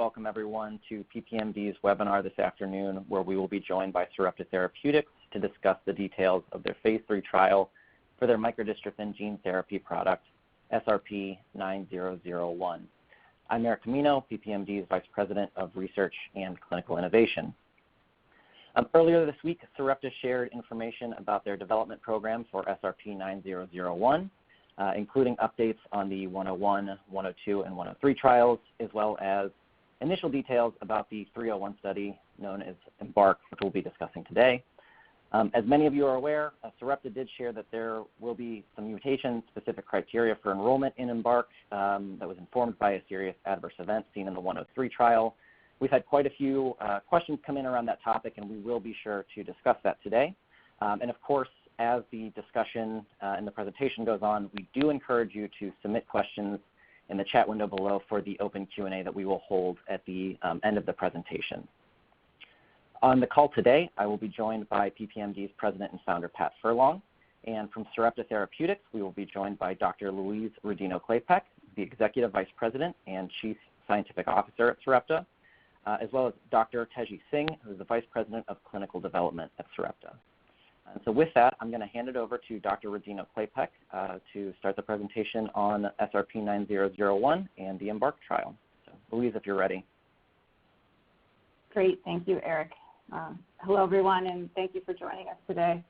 welcome everyone to PPMD's webinar this afternoon, where we will be joined by Sarepta Therapeutics to discuss the details of their phase 3 trial for their microdystrophin gene therapy product, SRP-9001. I'm Eric Camino, PPMD's Vice President of Research and Clinical Innovation. Earlier this week, Sarepta shared information about their development program for SRP-9001, including updates on the 101, 102, and 103 trials, as well as initial details about the 301 study known as EMBARK, which we'll be discussing today. As many of you are aware, Sarepta did share that there will be some mutation-specific criteria for enrollment in EMBARK that was informed by a serious adverse event seen in the 103 trial. We've had quite a few questions come in around that topic, and we will be sure to discuss that today. And of course, as the discussion and the presentation goes on, we do encourage you to submit questions in the chat window below for the open Q&A that we will hold at the end of the presentation. On the call today, I will be joined by PPMD's President and Founder, Pat Furlong, and from Sarepta Therapeutics, we will be joined by Dr. Louise Rodino-Klapek, the Executive Vice President and Chief Scientific Officer at Sarepta, as well as Dr. Teji Singh, who is the Vice President of Clinical Development at Sarepta. And so with that, I'm going to hand it over to Dr. Rodino-Klapek to start the presentation on SRP-9001 and the EMBARK trial. So Louise, if you're ready. Great, thank you, Eric. Hello, everyone, and thank you for joining us today.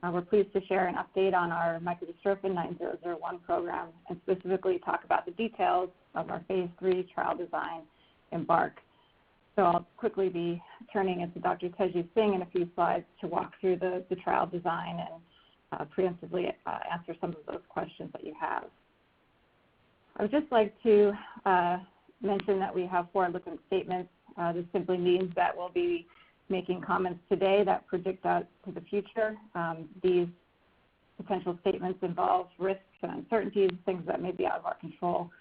We're pleased to share an update on our Micro-Dystrophin 9001 program and specifically talk about the details of our phase 3 trial design, EMBARK. So I'll quickly be turning it to Dr. Teji Singh in a few slides to walk through the trial design and preemptively answer some of those questions that you have. I would just like to mention that we have forward-looking statements. This simply means that we'll be making comments today that predict out to the future. These potential statements involve risks and uncertainties, things that may be out of our control.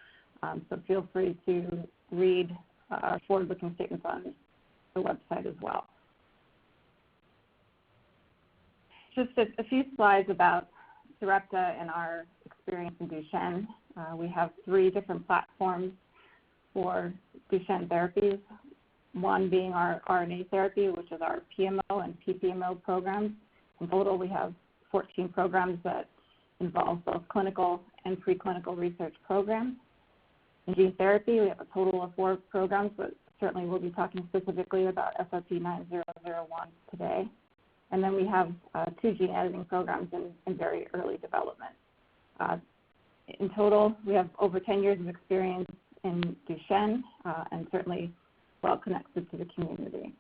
So feel free to read our forward-looking statements on the website as well. Just a few slides about Sarepta and our experience in Duchenne. We have 3 different platforms for Duchenne therapies, one being our RNA therapy, which is our PMO and PPMO programs. In total, we have 14 programs that involve both clinical and preclinical research programs. In gene therapy, we have a total of 4 programs, but certainly we'll be talking specifically about SRP-9001 today. And then we have 2 gene editing programs in very early development. In total, we have over 10 years of experience in Duchenne and certainly well connected to the community.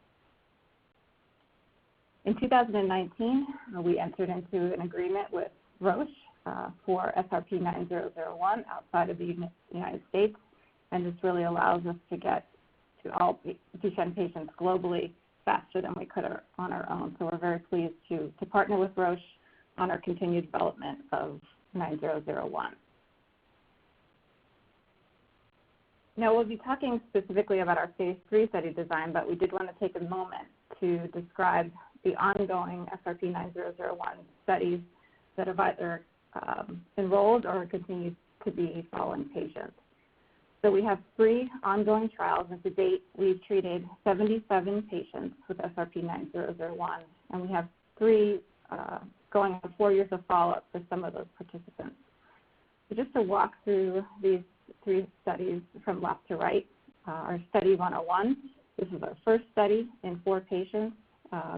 In 2019, we entered into an agreement with Roche for SRP-9001 outside of the United States, and this really allows us to get to all Duchenne patients globally faster than we could on our own. So we're very pleased to partner with Roche on our continued development of 9001. Now we'll be talking specifically about our phase 3 study design, but we did want to take a moment to describe the ongoing SRP-9001 studies that have either enrolled or continue to be following patients. So we have 3 ongoing trials, and to date we've treated 77 patients with SRP-9001, and we have 3 going on 4 years of follow-up for some of those participants. So just to walk through these 3 studies from left to right, our study 101, this is our first study in 4 patients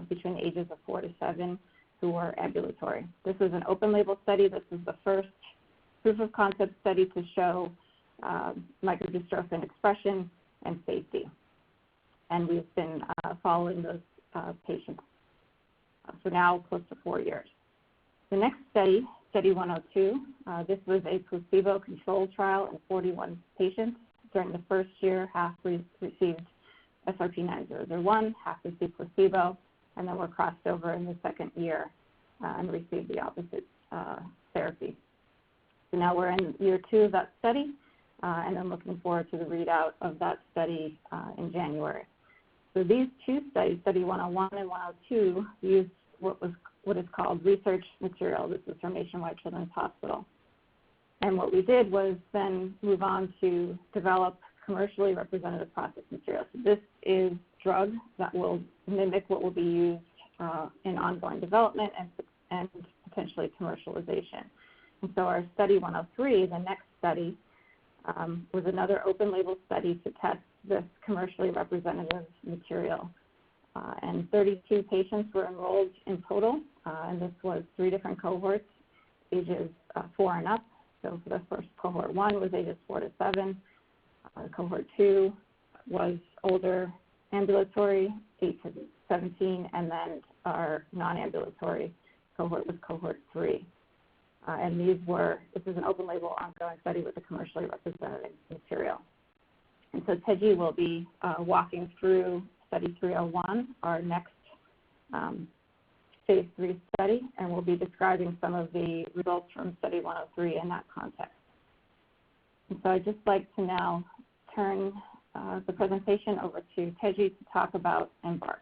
between ages of 4 to 7 who were ambulatory. This is an open label study. This is the first proof of concept study to show microdystrophin expression and safety. And we've been following those patients for now close to 4 years. The next study, study 102, this was a placebo-controlled trial in 41 patients. During the first year, half received SRP-9001, half received placebo, and then were crossed over in the second year and received the opposite therapy. So now we're in year 2 of that study, and I'm looking forward to the readout of that study in January. So these 2 studies, study 101 and 102, used what is called research material. This is from Nationwide Children's Hospital. And what we did was then move on to develop commercially representative process material. So this is drug that will mimic what will be used in ongoing development and potentially commercialization. And so our study 103, the next study, was another open label study to test this commercially representative material. And 32 patients were enrolled in total, and this was 3 different cohorts, ages 4 and up. So for the first cohort 1 was ages 4 to 7. Cohort 2 was older ambulatory, 8 to 17, and then our non-ambulatory cohort was cohort 3. And this is an open label ongoing study with a commercially representative material. And so Teji will be walking through study 301, our next phase 3 study, and we'll be describing some of the results from study 103 in that context. And so I'd just like to now turn the presentation over to Teji to talk about EMBARK.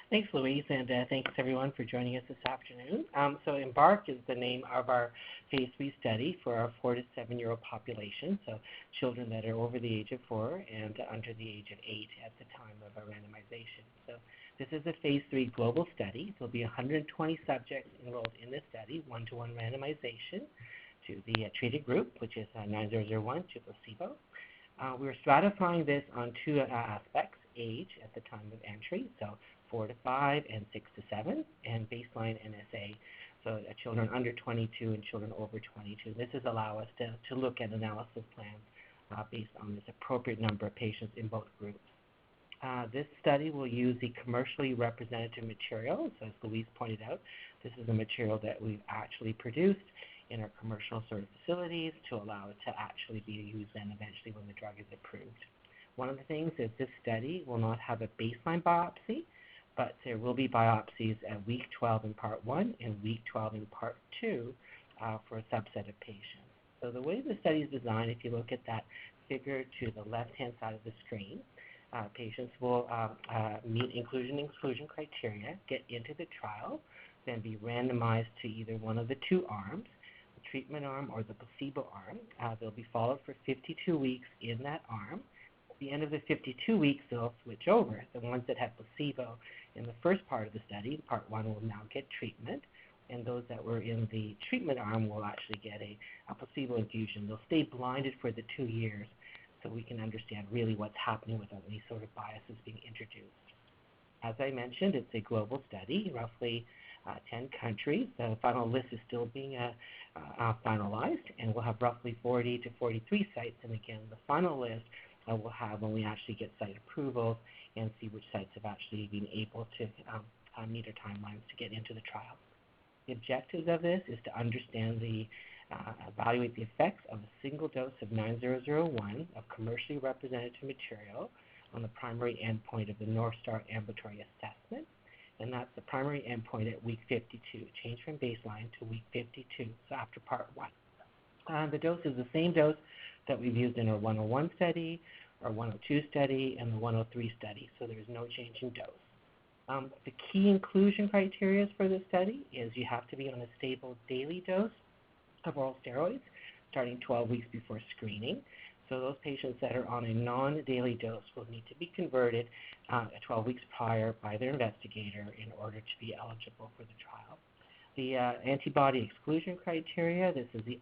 Thanks, Louise, and thanks everyone for joining us this afternoon. So EMBARK is the name of our phase 3 study for our 4 to 7-year-old population, so children that are over the age of 4 and under the age of 8 at the time of our randomization. So this is a phase 3 global study. There'll be 120 subjects enrolled in this study, 1-to-1 randomization to the treated group, which is 9001, to placebo. We're stratifying this on 2 aspects: age at the time of entry, so 4 to 5 and 6 to 7, and baseline NSA, so children under 22 and children over 22. This is allow us to look at analysis plans based on this appropriate number of patients in both groups. This study will use the commercially representative material. So as Louise pointed out, this is a material that we've actually produced in our commercial sort of facilities to allow it to actually be used then eventually when the drug is approved. One of the things is this study will not have a baseline biopsy, but there will be biopsies at week 12 in part 1 and week 12 in part 2 for a subset of patients. So the way the study is designed, if you look at that figure to the left-hand side of the screen, patients will meet inclusion and exclusion criteria, get into the trial, then be randomized to either one of the 2 arms, the treatment arm or the placebo arm. They'll be followed for 52 weeks in that arm. At the end of the 52 weeks, they'll switch over. The ones that had placebo in the first part of the study, part 1, will now get treatment, and those that were in the treatment arm will actually get a placebo infusion. They'll stay blinded for the 2 years so we can understand really what's happening without any sort of biases being introduced. As I mentioned, it's a global study, roughly 10 countries. The final list is still being finalized, and we'll have roughly 40 to 43 sites. And again, the final list we'll have when we actually get site approvals and see which sites have actually been able to meet our timelines to get into the trial. The objectives of this is to understand evaluate the effects of a single dose of 9001 of commercially representative material on the primary endpoint of the North Star Ambulatory Assessment, and that's the primary endpoint at week 52, change from baseline to week 52, so after part 1. The dose is the same dose that we've used in our 101 study, our 102 study, and the 103 study, so there's no change in dose. The key inclusion criteria for this study is you have to be on a stable daily dose of oral steroids starting 12 weeks before screening. So those patients that are on a non-daily dose will need to be converted 12 weeks prior by their investigator in order to be eligible for the trial. The antibody exclusion criteria, this is the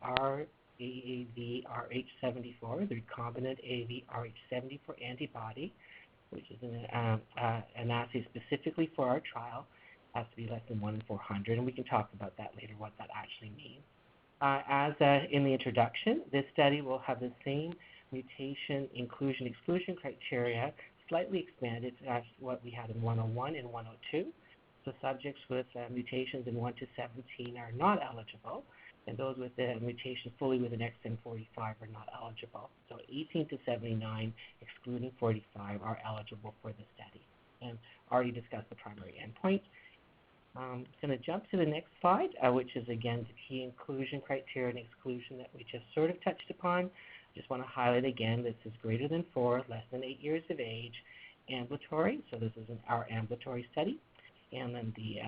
AAV-RH74, the recombinant AAV-RH74 antibody, which is an assay specifically for our trial, has to be less than 1 in 400, and we can talk about that later, what that actually means. As in the introduction, this study will have the same mutation inclusion-exclusion criteria, slightly expanded as what we had in 101 and 102. So subjects with mutations in 1 to 17 are not eligible, and those with the mutation fully with an exon 45 are not eligible. So 18 to 79, excluding 45, are eligible for the study. And already discussed the primary endpoint. I'm going to jump to the next slide, which is again the key inclusion criteria and exclusion that we just sort of touched upon. Just want to highlight again, this is greater than 4, less than 8 years of age, ambulatory, so this is our ambulatory study, and then the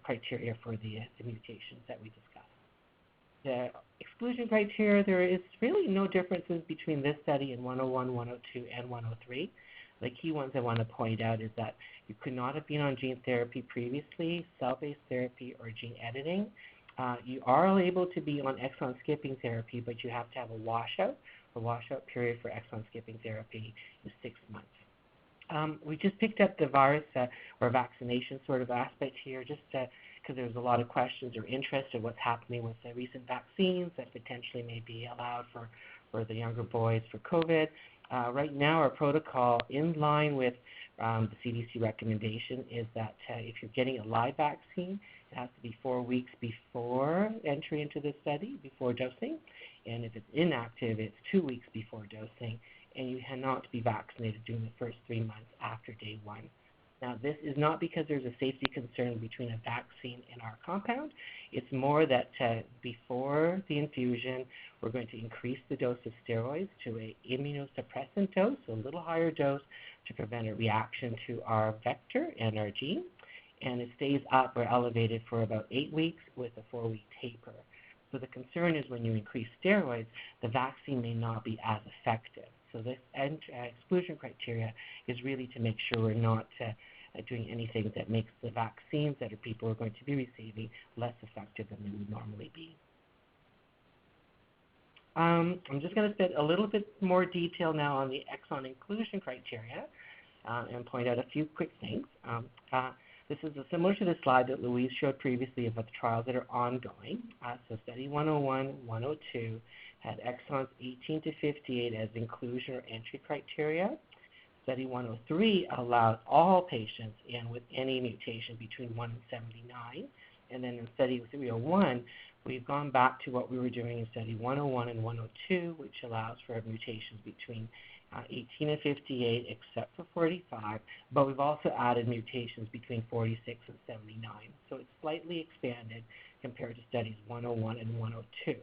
criteria for the mutations that we discussed. The exclusion criteria, there is really no differences between this study and 101, 102, and 103. The key ones I want to point out is that you could not have been on gene therapy previously, cell-based therapy, or gene editing. You are able to be on exon skipping therapy, but you have to have a washout. The washout period for exon skipping therapy is 6 months. We just picked up the virus or vaccination sort of aspect here, just because there's a lot of questions or interest in what's happening with the recent vaccines that potentially may be allowed for the younger boys for COVID. Right now, our protocol, in line with the CDC recommendation, is that if you're getting a live vaccine, it has to be 4 weeks before entry into the study, before dosing. And if it's inactive, it's 2 weeks before dosing. And you cannot be vaccinated during the first 3 months after day 1. Now, this is not because there's a safety concern between a vaccine and our compound. It's more that before the infusion, we're going to increase the dose of steroids to an immunosuppressant dose, so a little higher dose to prevent a reaction to our vector and our gene. And it stays up or elevated for about 8 weeks with a 4-week taper. So the concern is when you increase steroids, the vaccine may not be as effective. So this exclusion criteria is really to make sure we're not doing anything that makes the vaccines that people are going to be receiving less effective than they would normally be. I'm just going to spend a little bit more detail now on the exon inclusion criteria and point out a few quick things. This is similar to the slide that Louise showed previously about the trials that are ongoing. So study 101, 102 had exons 18 to 58 as inclusion or entry criteria. Study 103 allowed all patients in with any mutation between 1 and 79. And then in study 301, we've gone back to what we were doing in study 101 and 102, which allows for mutations between 18 and 58, except for 45, but we've also added mutations between 46 and 79. So it's slightly expanded compared to studies 101 and 102.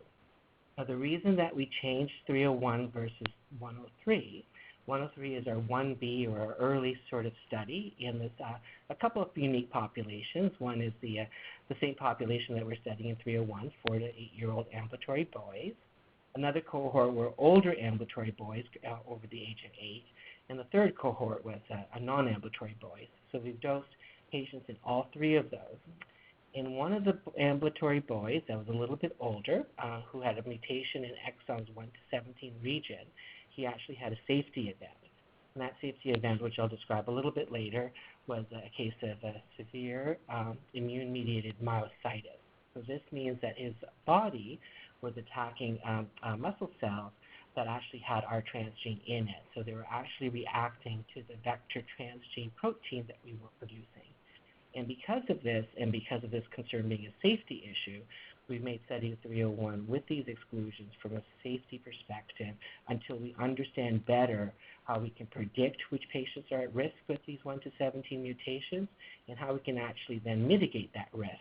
Now, the reason that we changed 301 versus 103, 103 is our 1B or our early sort of study in this a couple of unique populations. One is the same population that we're studying in 301, 4 to 8-year-old ambulatory boys. Another cohort were older ambulatory boys over the age of 8, and the third cohort was a non-ambulatory boys. So we've dosed patients in all 3 of those. In one of the ambulatory boys that was a little bit older, who had a mutation in exons 1 to 17 region, he actually had a safety event. And that safety event, which I'll describe a little bit later, was a case of severe immune-mediated myositis. So this means that his body was attacking muscle cells that actually had our transgene in it. So they were actually reacting to the vector transgene protein that we were producing. And because of this, and because of this concern being a safety issue, we've made study 301 with these exclusions from a safety perspective until we understand better how we can predict which patients are at risk with these 1 to 17 mutations and how we can actually then mitigate that risk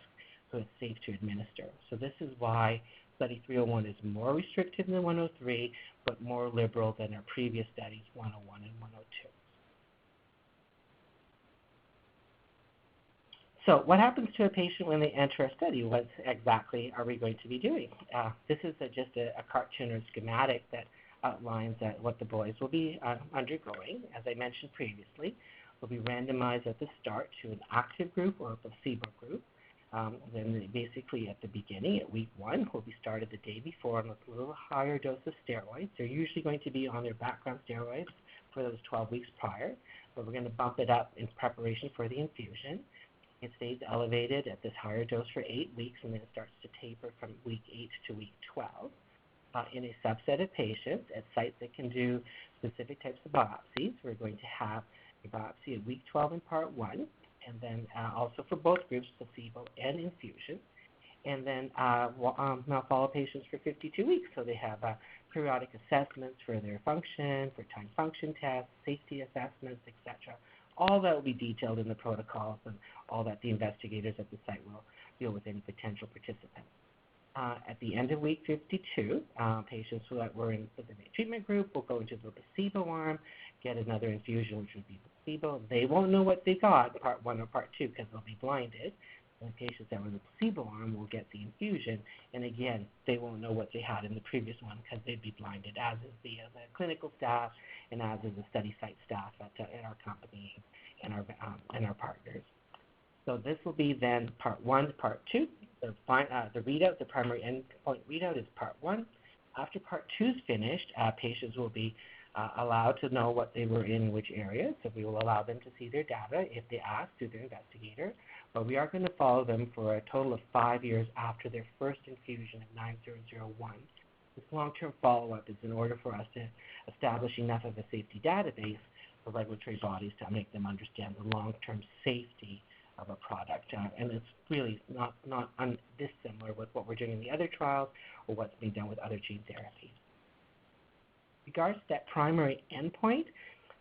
so it's safe to administer. So this is why study 301 is more restrictive than 103, but more liberal than our previous studies 101 and 102. So what happens to a patient when they enter a study? What exactly are we going to be doing? This is just a cartoon or schematic that outlines what the boys will be undergoing. As I mentioned previously, they'll be randomized at the start to an active group or a placebo group. Then basically at the beginning, at week 1, will be started the day before on a little higher dose of steroids. They're usually going to be on their background steroids for those 12 weeks prior, but we're going to bump it up in preparation for the infusion. It stays elevated at this higher dose for 8 weeks, and then it starts to taper from week 8 to week 12. In a subset of patients at sites that can do specific types of biopsies, we're going to have a biopsy at week 12 in part 1, and then also for both groups, placebo and infusion. And then now follow patients for 52 weeks, so they have periodic assessments for their function, for time function tests, safety assessments, etc. All that will be detailed in the protocols and all that the investigators at the site will deal with any potential participants. At the end of week 52, patients that were in the treatment group will go into the placebo arm, get another infusion, which would be placebo. They won't know what they got, part 1 or part 2, because they'll be blinded. The patients that were in the placebo arm will get the infusion, and again, they won't know what they had in the previous one because they'd be blinded, as is the clinical staff and as is the study site staff at our company and our partners. So this will be then part 1, part 2. The readout, the primary endpoint readout is part 1. After part 2 is finished, patients will be allowed to know what they were in which area. So we will allow them to see their data if they ask through their investigator. But we are going to follow them for a total of 5 years after their first infusion of 9001. This long-term follow-up is in order for us to establish enough of a safety database for regulatory bodies to make them understand the long-term safety of a product. And it's really not dissimilar with what we're doing in the other trials or what's being done with other gene therapies. In regards to that primary endpoint,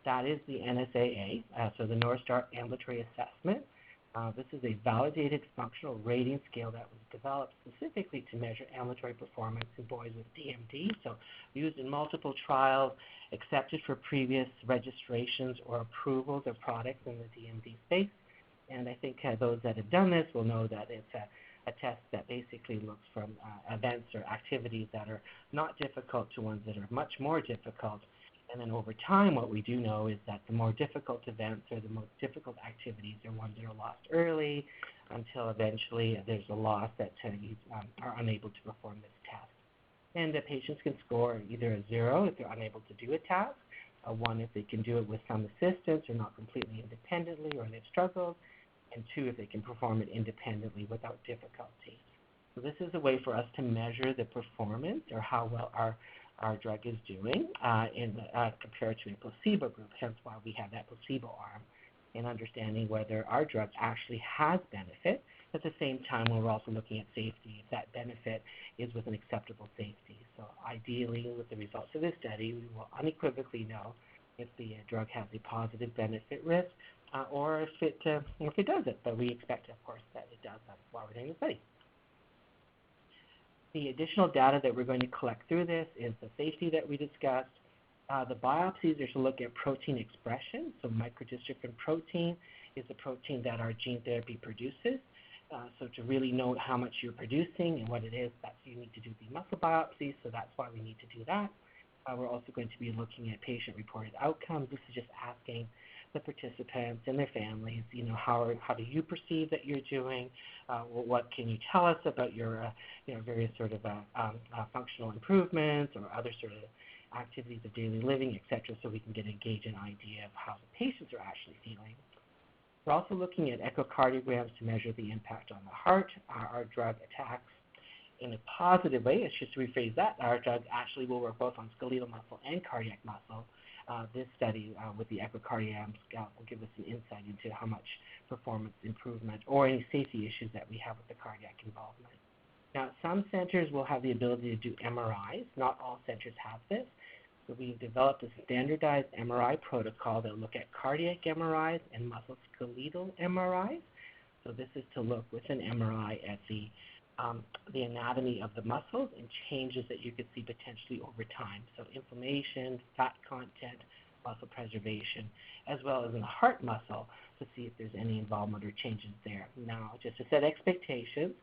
that is the NSAA, so the North Star Ambulatory Assessment. This is a validated functional rating scale that was developed specifically to measure ambulatory performance in boys with DMD, so used in multiple trials, accepted for previous registrations or approvals of products in the DMD space. And I think those that have done this will know that it's a test that basically looks from events or activities that are not difficult to ones that are much more difficult. And then over time, what we do know is that the more difficult events or the most difficult activities are ones that are lost early until eventually there's a loss that you are unable to perform this test. And the patients can score either a 0 if they're unable to do a task, a 1 if they can do it with some assistance or not completely independently or they've struggled, and 2 if they can perform it independently without difficulty. So this is a way for us to measure the performance or how well our drug is doing compared to a placebo group, hence why we have that placebo arm, and understanding whether our drug actually has benefit. At the same time, we're also looking at safety, if that benefit is with an acceptable safety. So ideally, with the results of this study, we will unequivocally know if the drug has a positive benefit risk or if it doesn't. But we expect, of course, that it does. That's why we're doing the study. The additional data that we're going to collect through this is the safety that we discussed. The biopsies are to look at protein expression. So micro-dystrophin protein is the protein that our gene therapy produces. So to really know how much you're producing and what it is, you need to do the muscle biopsies, so that's why we need to do that. We're also going to be looking at patient-reported outcomes. This is just asking the participants and their families, how do you perceive that you're doing? What can you tell us about your, various sort of functional improvements or other sort of activities of daily living, etc., so we can engage an idea of how the patients are actually feeling. We're also looking at echocardiograms to measure the impact on the heart. Our drug attacks in a positive way. It's just to rephrase that. Our drug actually will work both on skeletal muscle and cardiac muscle. This study with the echocardiograms will give us an insight into how much performance improvement or any safety issues that we have with the cardiac involvement. Now, some centers will have the ability to do MRIs. Not all centers have this. So we've developed a standardized MRI protocol that will look at cardiac MRIs and musculoskeletal MRIs. So this is to look with an MRI at the anatomy of the muscles and changes that you could see potentially over time. So inflammation, fat content, muscle preservation, as well as in the heart muscle to see if there's any involvement or changes there. Now, just to set expectations,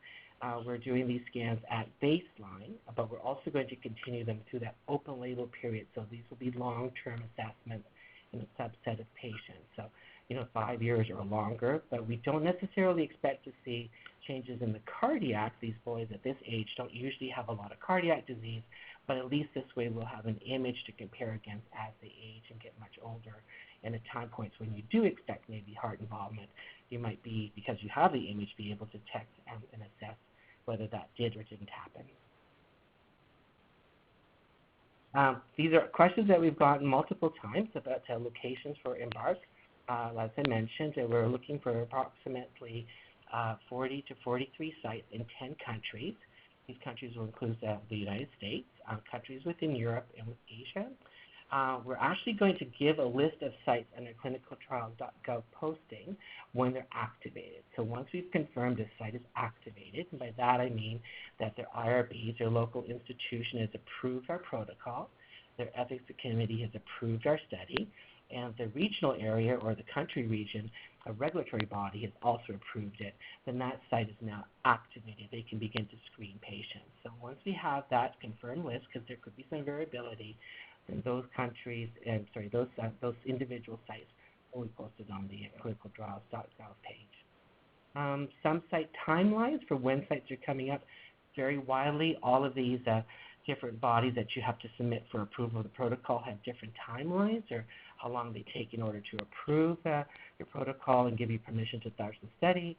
we're doing these scans at baseline, but we're also going to continue them through that open label period. So these will be long-term assessments in a subset of patients. So, 5 years or longer, but we don't necessarily expect to see changes in the cardiac. These boys at this age don't usually have a lot of cardiac disease, but at least this way we'll have an image to compare against as they age and get much older. And at time points when you do expect maybe heart involvement, you might be, because you have the image, be able to detect and assess whether that did or didn't happen. These are questions that we've gotten multiple times about locations for EMBARK. As I mentioned, we're looking for approximately 40 to 43 sites in 10 countries. These countries will include the United States, countries within Europe, and with Asia. We're actually going to give a list of sites under clinicaltrials.gov posting when they're activated. So once we've confirmed a site is activated, and by that I mean that their IRBs, their local institution, has approved our protocol, their ethics committee has approved our study, and the regional area or the country region, a regulatory body has also approved it, then that site is now activated. They can begin to screen patients. So once we have that confirmed list, because there could be some variability, then those countries, those individual sites will be posted on the clinicaltrials.gov page. Some site timelines for when sites are coming up vary widely. All of these different bodies that you have to submit for approval of the protocol have different timelines, or how long they take in order to approve your protocol and give you permission to start the study.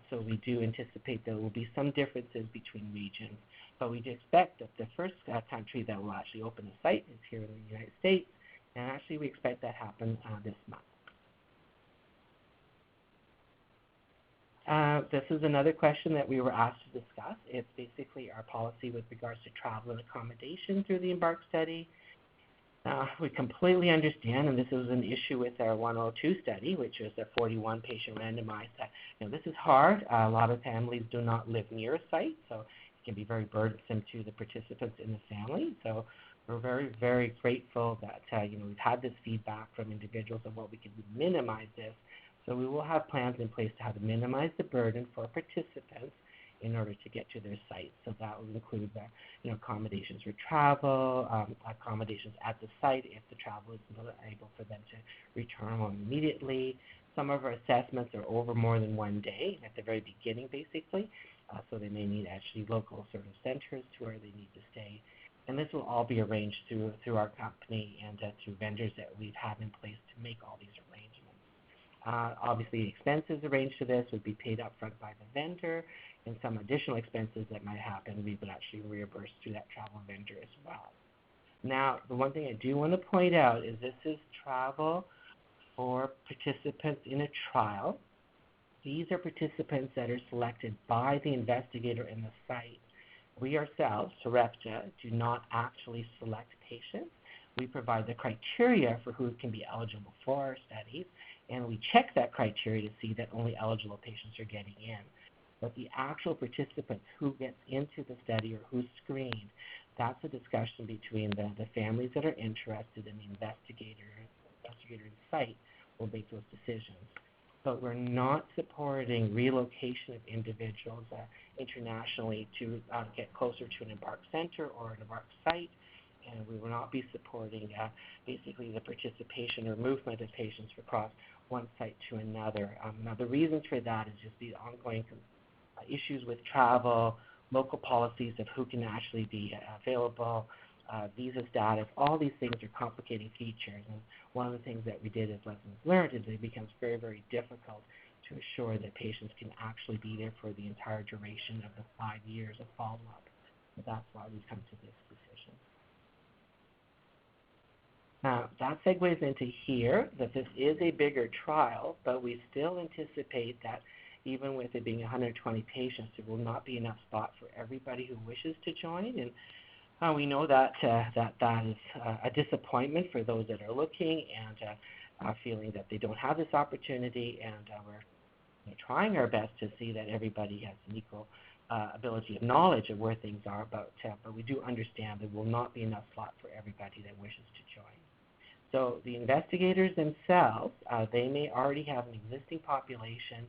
So we do anticipate there will be some differences between regions, but we do expect that the first country that will actually open the site is here in the United States, and actually we expect that to happen this month. This is another question that we were asked to discuss. It's basically our policy with regards to travel and accommodation through the EMBARK study. We completely understand, and this was an issue with our 102 study, which was a 41-patient randomized. This is hard. A lot of families do not live near a site, so it can be very burdensome to the participants in the family. So we're very, very grateful that we've had this feedback from individuals on what we can do to minimize this. So we will have plans in place to how to minimize the burden for participants in order to get to their site. So that will include accommodations for travel, accommodations at the site if the travel is not able for them to return home immediately. Some of our assessments are over more than one day at the very beginning, basically. So they may need actually local sort of centers to where they need to stay. And this will all be arranged through our company and through vendors that we've had in place to make all these arrangements. Obviously, expenses arranged to this would be paid up front by the vendor, and some additional expenses that might happen, we would actually reimburse through that travel vendor as well. Now, the one thing I do want to point out is this is travel for participants in a trial. These are participants that are selected by the investigator in the site. We ourselves, Sarepta, do not actually select patients. We provide the criteria for who can be eligible for our studies, and we check that criteria to see that only eligible patients are getting in. But the actual participants who gets into the study or who's screened, that's a discussion between the families that are interested and the investigator in the site will make those decisions. But we're not supporting relocation of individuals internationally to get closer to an EMBARK center or an EMBARK site, and we will not be supporting basically the participation or movement of patients across one site to another. Now, the reasons for that is just the ongoing issues with travel, local policies of who can actually be available, visa status. All these things are complicating features, and one of the things that we did as lessons learned is it becomes very, very difficult to assure that patients can actually be there for the entire duration of the 5 years of follow-up. So that's why we've come to this decision. Now, that segues into here that this is a bigger trial, but we still anticipate that even with it being 120 patients, there will not be enough spot for everybody who wishes to join. And we know that that is a disappointment for those that are looking and are feeling that they don't have this opportunity. And we're trying our best to see that everybody has an equal ability of knowledge of where things are. But we do understand there will not be enough slot for everybody that wishes to join. So the investigators themselves, they may already have an existing population,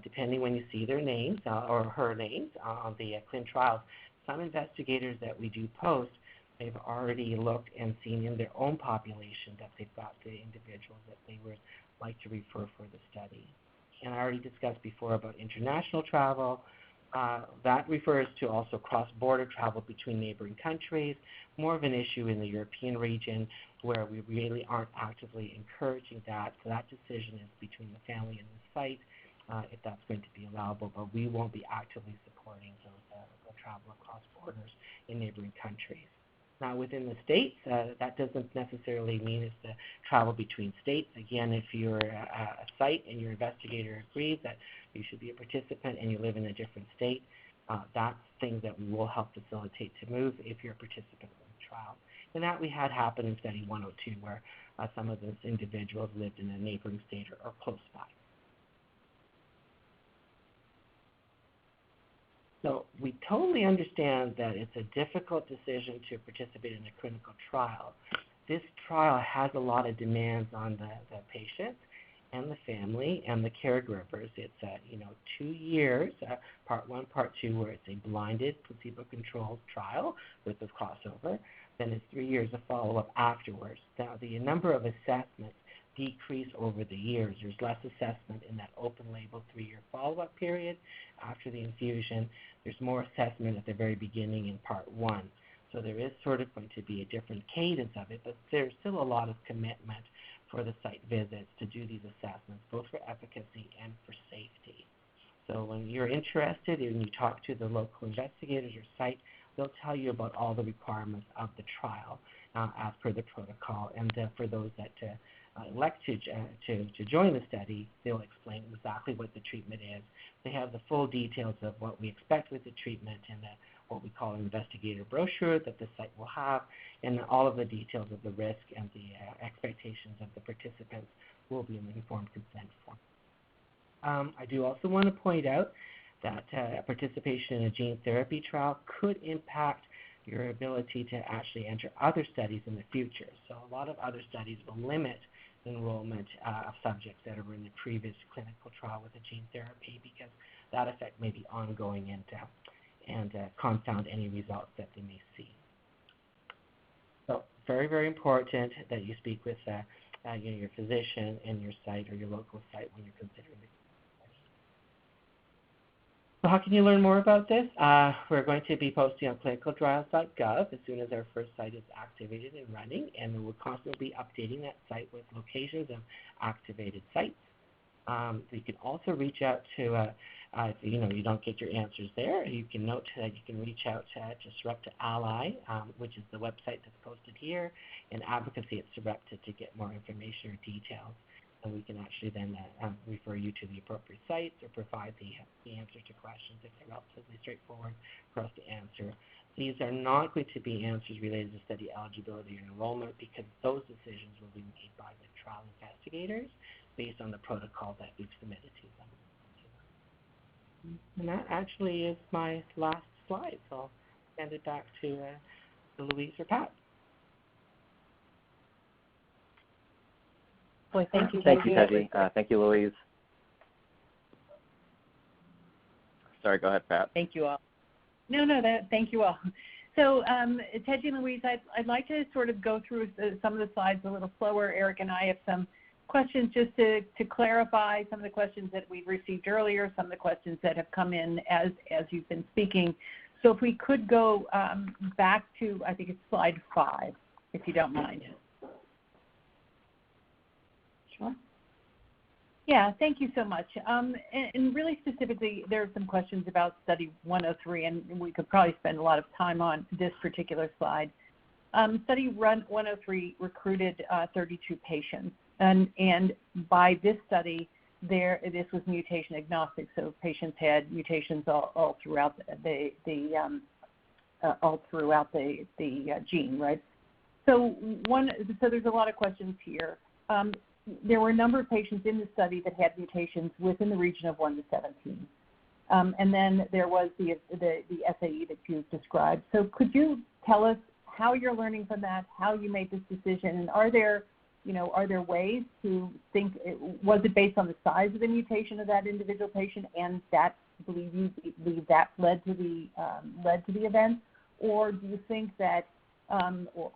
depending when you see their names or her names on the clin trials. Some investigators that we do post, they've already looked and seen in their own population that they've got the individuals that they would like to refer for the study. And I already discussed before about international travel. That refers to also cross-border travel between neighboring countries, more of an issue in the European region where we really aren't actively encouraging that. So that decision is between the family and the site if that's going to be allowable, but we won't be actively supporting the travel across borders in neighboring countries. Now, within the states, that doesn't necessarily mean it's the travel between states. Again, if you're a site and your investigator agrees that you should be a participant and you live in a different state, that's things that we will help facilitate to move if you're a participant in the trial. And that we had happen in Study 102 where some of those individuals lived in a neighboring state or close by. So we totally understand that it's a difficult decision to participate in a clinical trial. this trial has a lot of demands on the patient and the family and the caregivers. It's 2 years, part 1, part 2, where it's a blinded, placebo-controlled trial with a crossover. Then it's 3 years of follow-up afterwards. Now, the number of assessments decrease over the years. There's less assessment in that open-label 3-year follow-up period after the infusion. There's more assessment at the very beginning in part 1. So there is sort of going to be a different cadence of it, but there's still a lot of commitment for the site visits to do these assessments, both for efficacy and for safety. So when you're interested and you talk to the local investigators or site, they'll tell you about all the requirements of the trial as per the protocol. And for those that elect to join the study, they'll explain exactly what the treatment is. They have the full details of what we expect with the treatment and what we call an investigator brochure that the site will have, and all of the details of the risk and the expectations of the participants will be in the informed consent form. I do also want to point out that participation in a gene therapy trial could impact your ability to actually enter other studies in the future. So a lot of other studies will limit enrollment of subjects that are in the previous clinical trial with a gene therapy, because that effect may be ongoing and confound any results that they may see. So very, very important that you speak with your physician and your site or your local site when you're considering it. So how can you learn more about this? We're going to be posting on clinicaltrials.gov as soon as our first site is activated and running, and we will constantly be updating that site with locations of activated sites. You can also reach out to, if you don't get your answers there, you can note that you can reach out to Sarepta Ally, which is the website that's posted here, and Advocacy at Sarepta to get more information or details. And we can actually then refer you to the appropriate sites or provide the answer to questions if they're relatively straightforward for us to answer. These are not going to be answers related to study eligibility or enrollment, because those decisions will be made by the trial investigators based on the protocol that we've submitted to them. And that actually is my last slide, so I'll send it back to Louise or Pat. Boy, thank you. Thank you, Teji. Thank you, Louise. Sorry, go ahead, Pat. Thank you all. Thank you all. So, Teji and Louise, I'd like to sort of go through some of the slides a little slower. Eric and I have some questions just to clarify some of the questions that we've received earlier, some of the questions that have come in as you've been speaking. So if we could go back to, I think it's slide 5, if you don't mind. Sure. Yeah, thank you so much. And really specifically, there are some questions about Study 103, and we could probably spend a lot of time on this particular slide. Study 103 recruited 32 patients, and by this study, this was mutation agnostic, so patients had mutations all throughout the gene, right? So there's a lot of questions here. There were a number of patients in the study that had mutations within the region of 1 to 17. And then there was the SAE that you described. So could you tell us how you're learning from that, how you made this decision, and are there ways to think, was it based on the size of the mutation of that individual patient and that believe that led to the event, or do you think that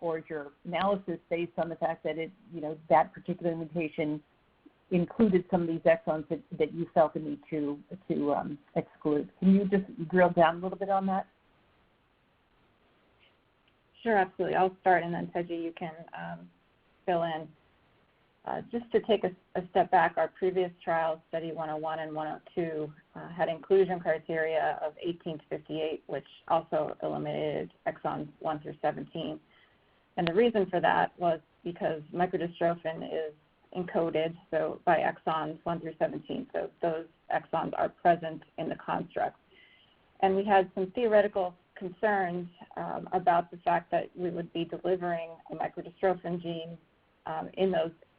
or is your analysis based on the fact that that particular mutation included some of these exons that you felt the need to exclude? Can you just drill down a little bit on that? Sure, absolutely. I'll start, and then Teji, you can fill in. Just to take a step back, our previous trials, Study 101 and 102, had inclusion criteria of 18 to 58, which also eliminated exons 1 through 17. And the reason for that was because microdystrophin is encoded by exons 1 through 17, so those exons are present in the construct. And we had some theoretical concerns about the fact that we would be delivering a microdystrophin gene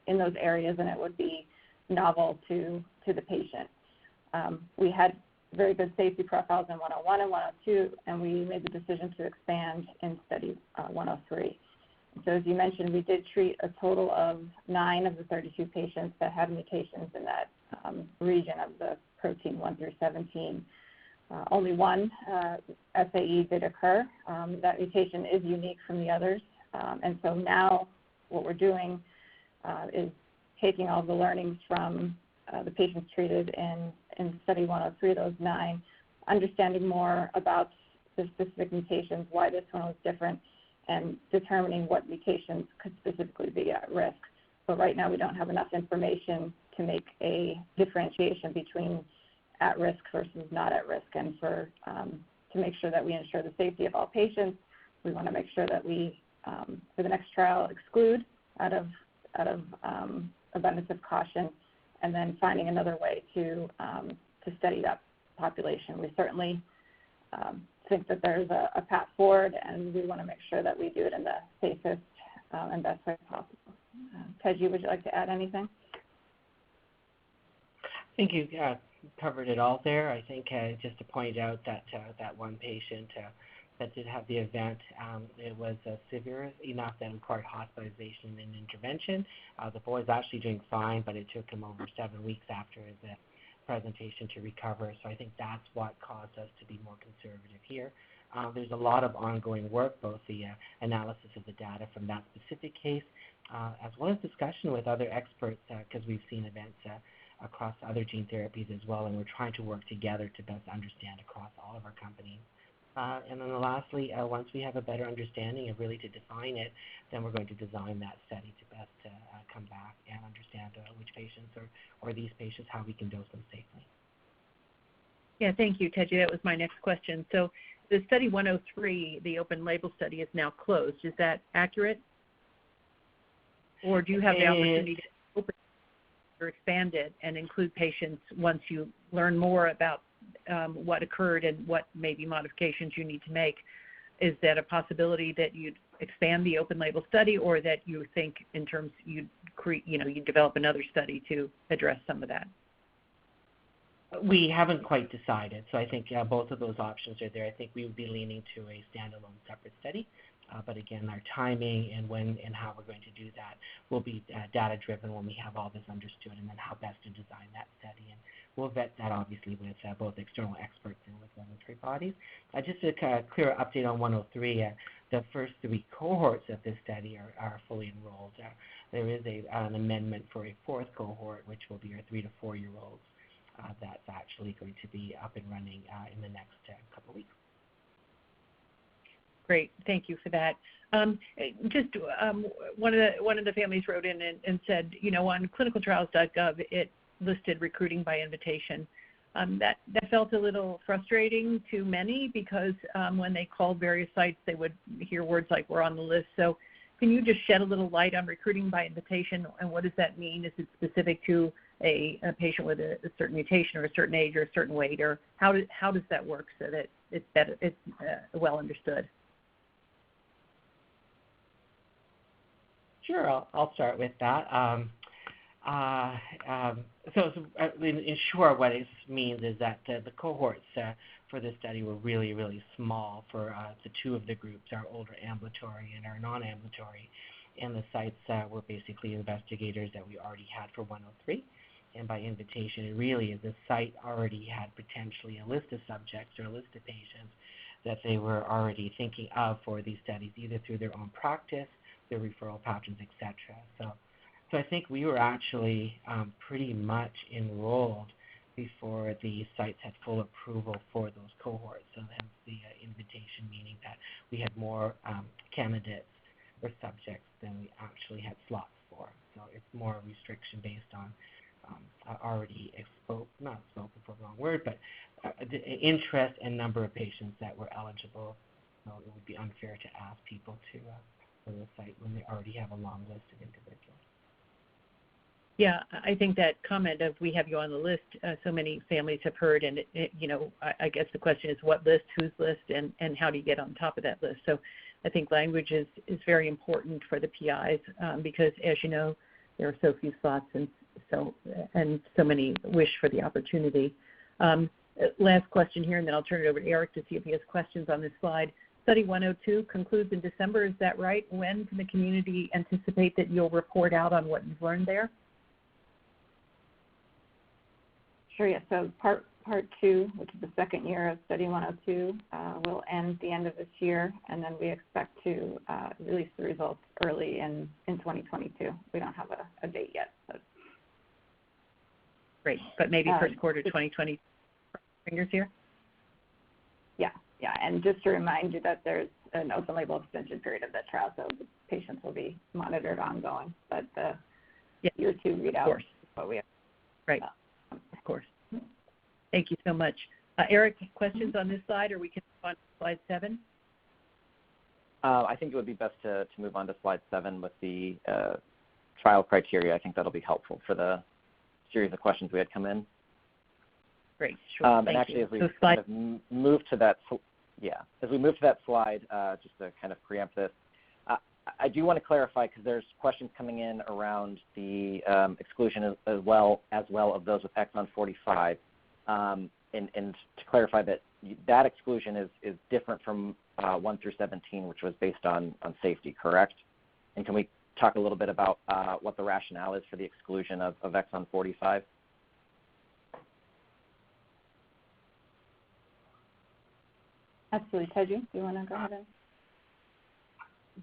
in those areas, and it would be novel to the patient. We had very good safety profiles in 101 and 102, and we made the decision to expand in Study 103. So as you mentioned, we did treat a total of 9 of the 32 patients that had mutations in that region of the protein 1 through 17. Only one SAE did occur. That mutation is unique from the others. And so now what we're doing is taking all the learnings from the patients treated in study 103, those 9, understanding more about the specific mutations, why this one was different, and determining what mutations could specifically be at risk. But right now we don't have enough information to make a differentiation between at risk versus not at risk. And for to make sure that we ensure the safety of all patients, we want to make sure that we, for the next trial, exclude out of abundance of caution, and then finding another way to study that population. We certainly think that there's a path forward, and we want to make sure that we do it in the safest and best way possible. Teji, would you like to add anything? I think you covered it all there. I think just to point out that that one patient that did have the event, it was severe enough that required hospitalization and intervention. The boy is actually doing fine, but it took him over 7 weeks after the presentation to recover. So I think that's what caused us to be more conservative here. There's a lot of ongoing work, both the analysis of the data from that specific case, as well as discussion with other experts, because we've seen events across other gene therapies as well, and we're trying to work together to best understand across all of our companies. And then lastly, once we have a better understanding of really to define it, then we're going to design that study to best come back and understand which patients or these patients, how we can dose them safely. Yeah, thank you, Teji. That was my next question. So the study 103, the open label study, is now closed. Is that accurate? Or do you have the opportunity to open or expand it and include patients once you learn more about what occurred and what maybe modifications you need to make? Is that a possibility that you'd expand the open label study, or that you think in terms you'd develop another study to address some of that? We haven't quite decided, so I think both of those options are there. I think we would be leaning to a standalone separate study, but again, our timing and when and how we're going to do that will be data-driven when we have all this understood, and then how best to design that study. And we'll vet that obviously with both external experts and with regulatory bodies. Just a clear update on 103, the first 3 cohorts of this study are fully enrolled. There is an amendment for a 4th cohort, which will be our 3 to 4-year-olds. That's actually going to be up and running in the next couple of weeks. Great, thank you for that. One of the families wrote in and said, on clinicaltrials.gov, it listed recruiting by invitation. That felt a little frustrating to many, because when they called various sites, they would hear words like "we're on the list." So can you just shed a little light on recruiting by invitation, and what does that mean? Is it specific to a patient with a certain mutation or a certain age or a certain weight, or how does that work so that it's well understood? Sure, I'll start with that. So in short, what it means is that the cohorts for this study were really, really small for the 2 of the groups, our older ambulatory and our non-ambulatory. And the sites were basically investigators that we already had for 103. And by invitation, it really is the site already had potentially a list of subjects or a list of patients that they were already thinking of for these studies, either through their own practice, their referral patterns, etc. So I think we were actually pretty much enrolled before the sites had full approval for those cohorts. So hence the invitation, meaning that we had more candidates or subjects than we actually had slots for. So it's more a restriction based on already not spoken for the wrong word, but the interest and number of patients that were eligible. So it would be unfair to ask people to for the site when they already have a long list of individuals. Yeah, I think that comment of "we have you on the list," so many families have heard, and I guess the question is what list, whose list, and how do you get on top of that list? So I think language is very important for the PIs, because as you know, there are so few slots and so many wish for the opportunity. Last question here, and then I'll turn it over to Eric to see if he has questions on this slide. Study 102 concludes in December, is that right? When can the community anticipate that you'll report out on what you've learned there? Sure, yes. So part 2, which is the second year of Study 102, will end the end of this year, and then we expect to release the results early in 2022. We don't have a date yet. But. Great, but maybe first quarter 2020. Fingers here? Yeah, and just to remind you that there's an open label extension period of that trial, so the patients will be monitored ongoing, but the year 2 readout is what we have. Right, of course. Thank you so much. Eric, questions on this slide, or we can move on to slide 7? I think it would be best to move on to slide 7 with the trial criteria. I think that'll be helpful for the series of questions we had come in. Great, sure. And actually, as we kind of move to that, slide, just to kind of preempt this, I do want to clarify, because there's questions coming in around the exclusion as well of those with exon 45, and to clarify that exclusion is different from 1 through 17, which was based on safety, correct? And can we talk a little bit about what the rationale is for the exclusion of exon 45? Absolutely. Teji, do you want to go ahead and?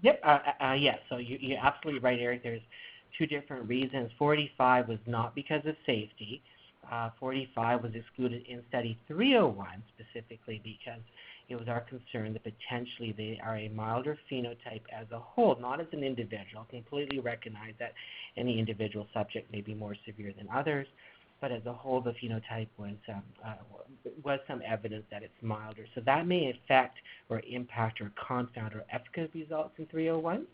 Yep. Yeah. So you're absolutely right, Eric. There's 2 different reasons. 45 was not because of safety. 45 was excluded in Study 301 specifically because it was our concern that potentially they are a milder phenotype as a whole, not as an individual. Completely recognize that any individual subject may be more severe than others, but as a whole, the phenotype was some evidence that it's milder. So that may affect or impact or confound our efficacy results in 301.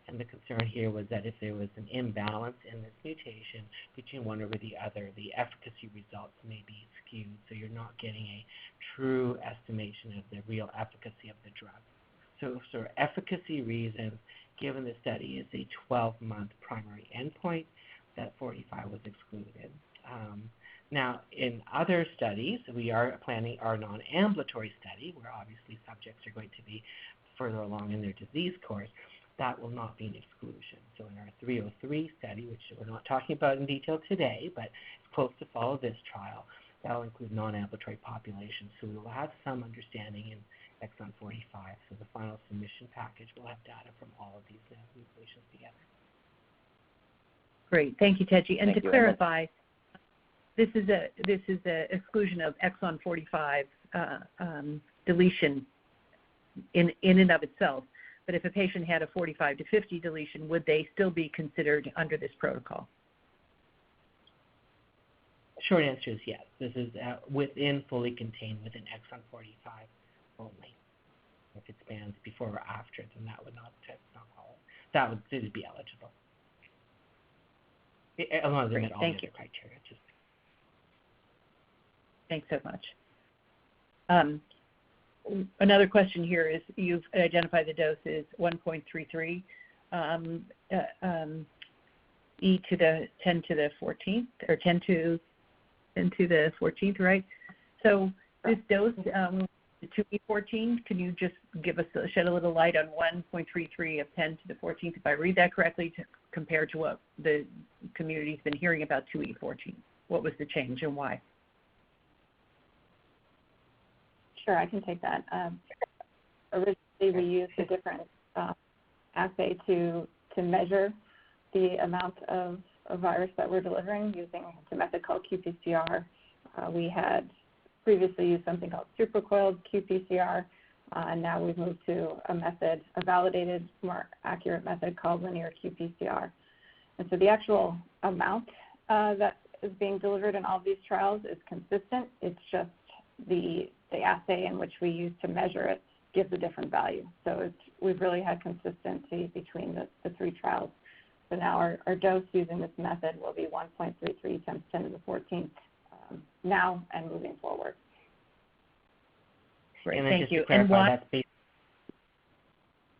And the concern here was that if there was an imbalance in this mutation between one over the other, the efficacy results may be skewed. So you're not getting a true estimation of the real efficacy of the drug. So for efficacy reasons, given the study is a 12-month primary endpoint, that 45 was excluded. Now, in other studies, we are planning our non-ambulatory study, where obviously subjects are going to be further along in their disease course. That will not be an exclusion. So in our 303 study, which we're not talking about in detail today, but it's close to follow this trial, that will include non-ambulatory populations. So we will have some understanding in exon 45. So the final submission package will have data from all of these mutations together. Great, thank you, Teji. And to clarify, this is a exclusion of exon 45 deletion in and of itself. But if a patient had a 45 to 50 deletion, would they still be considered under this protocol? Short answer is yes. This is fully contained within exon 45 only. If it spans before or after, then that would not qualify. That would be eligible. Along with all the other criteria. Thanks so much. Another question here is, you've identified the dose is 1.33 e to the 10 to the 14th, or 10 to the 14th, right? So this dose, 2e14, can you just shed a little light on 1.33 of 10 to the 14th, if I read that correctly, compared to what the community's been hearing about 2e14? What was the change and why? Sure, I can take that. Originally, we used a different assay to measure the amount of virus that we're delivering using a method called QPCR. We had previously used something called supercoiled QPCR, and now we've moved to a validated, more accurate method called linear QPCR. And so the actual amount that is being delivered in all of these trials is consistent. It's just the assay in which we use to measure it gives a different value. So we've really had consistency between the 3 trials. So now our dose using this method will be 1.33 times 10 to the 14th now and moving forward. Great, and thank you. And why?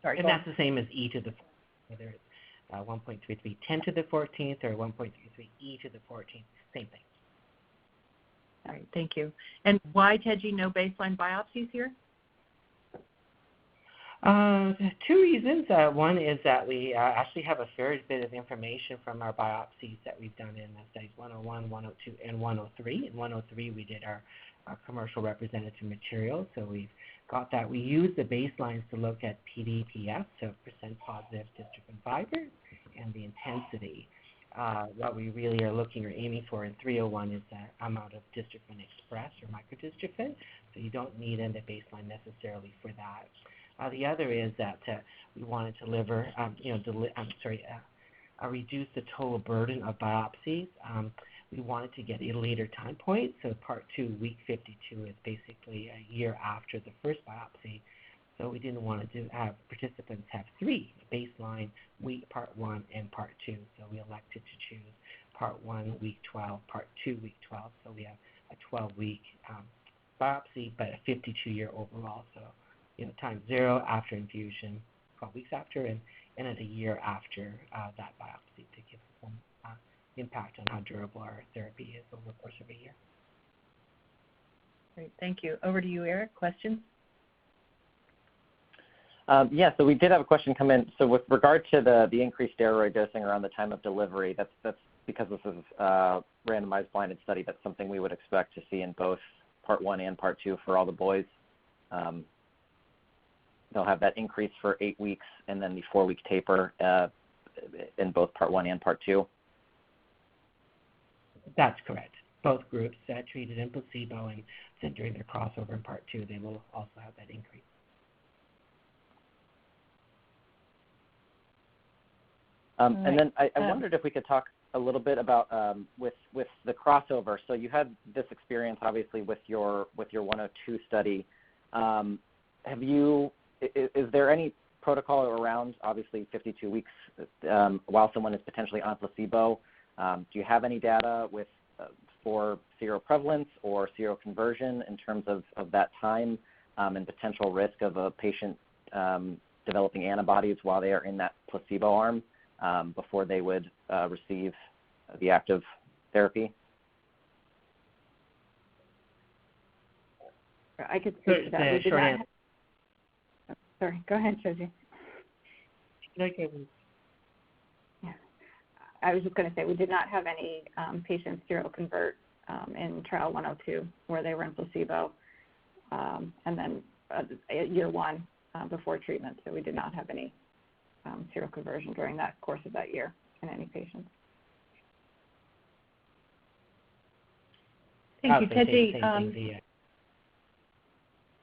That's the same as e to the 14th, whether it's 1.33 10 to the 14th or 1.33 e to the 14th, same thing. All right, thank you. And why, Teji, no baseline biopsies here? Two reasons. One is that we actually have a fair bit of information from our biopsies that we've done in studies 101, 102, and 103. In 103, we did our commercial representative material, so we've got that. We use the baselines to look at PDPF, so percent positive dystrophin fibers, and the intensity. What we really are looking or aiming for in 301 is the amount of dystrophin expressed or micro-dystrophin, so you don't need a baseline necessarily for that. The other is that we wanted to reduce the total burden of biopsies. We wanted to get a later time point, so part 2, week 52, is basically a year after the first biopsy. So we didn't want to have participants have 3, baseline, week, part 1, and part 2. So we elected to choose part 1, week 12, part 2, week 12. So we have a 12-week biopsy, but a 52-year overall. So, time 0 after infusion, 12 weeks after, and at a year after that biopsy to give some impact on how durable our therapy is over the course of a year. Great, thank you. Over to you, Eric. Questions? Yeah, so we did have a question come in. So with regard to the increased steroid dosing around the time of delivery, that's because this is a randomized blinded study. That's something we would expect to see in both part 1 and part 2 for all the boys. They'll have that increase for 8 weeks and then the 4-week taper in both part 1 and part 2. That's correct. Both groups treated in placebo, and then during their crossover in part 2, they will also have that increase. And then I wondered if we could talk a little bit about with the crossover. So you had this experience, obviously, with your 102 study. Is there any protocol around, obviously, 52 weeks while someone is potentially on placebo? Do you have any data for seroprevalence or seroconversion in terms of that time and potential risk of a patient developing antibodies while they are in that placebo arm before they would receive the active therapy? I could speak to that. We did not. Sorry, go ahead, Teji. Yeah, I was just going to say we did not have any patients seroconvert in trial 102 where they were in placebo, and then at year 1 before treatment. So we did not have any seroconversion during that course of that year in any patients. Thank you, Teji.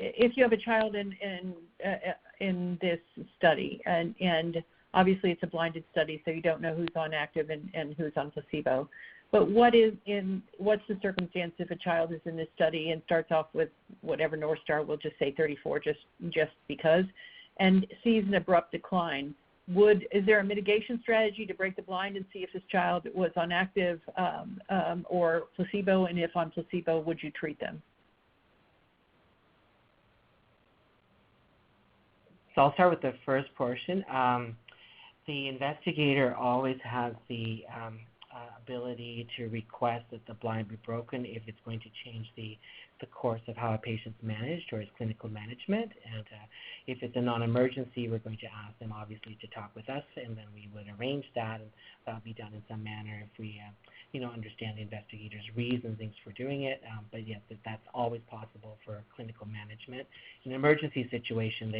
If you have a child in this study, and obviously it's a blinded study, so you don't know who's on active and who's on placebo. But what's the circumstance if a child is in this study and starts off with whatever North Star, we'll just say 34, just because, and sees an abrupt decline? Is there a mitigation strategy to break the blind and see if this child was on active or placebo, and if on placebo, would you treat them? So I'll start with the first portion. The investigator always has the ability to request that the blind be broken if it's going to change the course of how a patient's managed or his clinical management. And if it's a non-emergency, we're going to ask them obviously to talk with us, and then we would arrange that, and that'll be done in some manner if we understand the investigator's reasons for doing it. But yes, that's always possible for clinical management. In an emergency situation,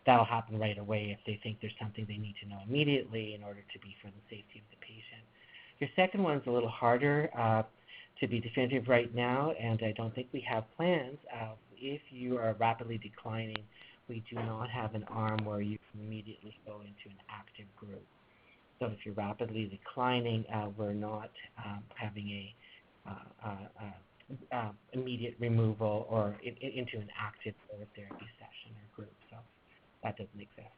that'll happen right away if they think there's something they need to know immediately in order to be for the safety of the patient. Your second one's a little harder to be definitive right now, and I don't think we have plans. If you are rapidly declining, we do not have an arm where you can immediately go into an active group. So if you're rapidly declining, we're not having a immediate removal or into an active therapy session or group. So that doesn't exist.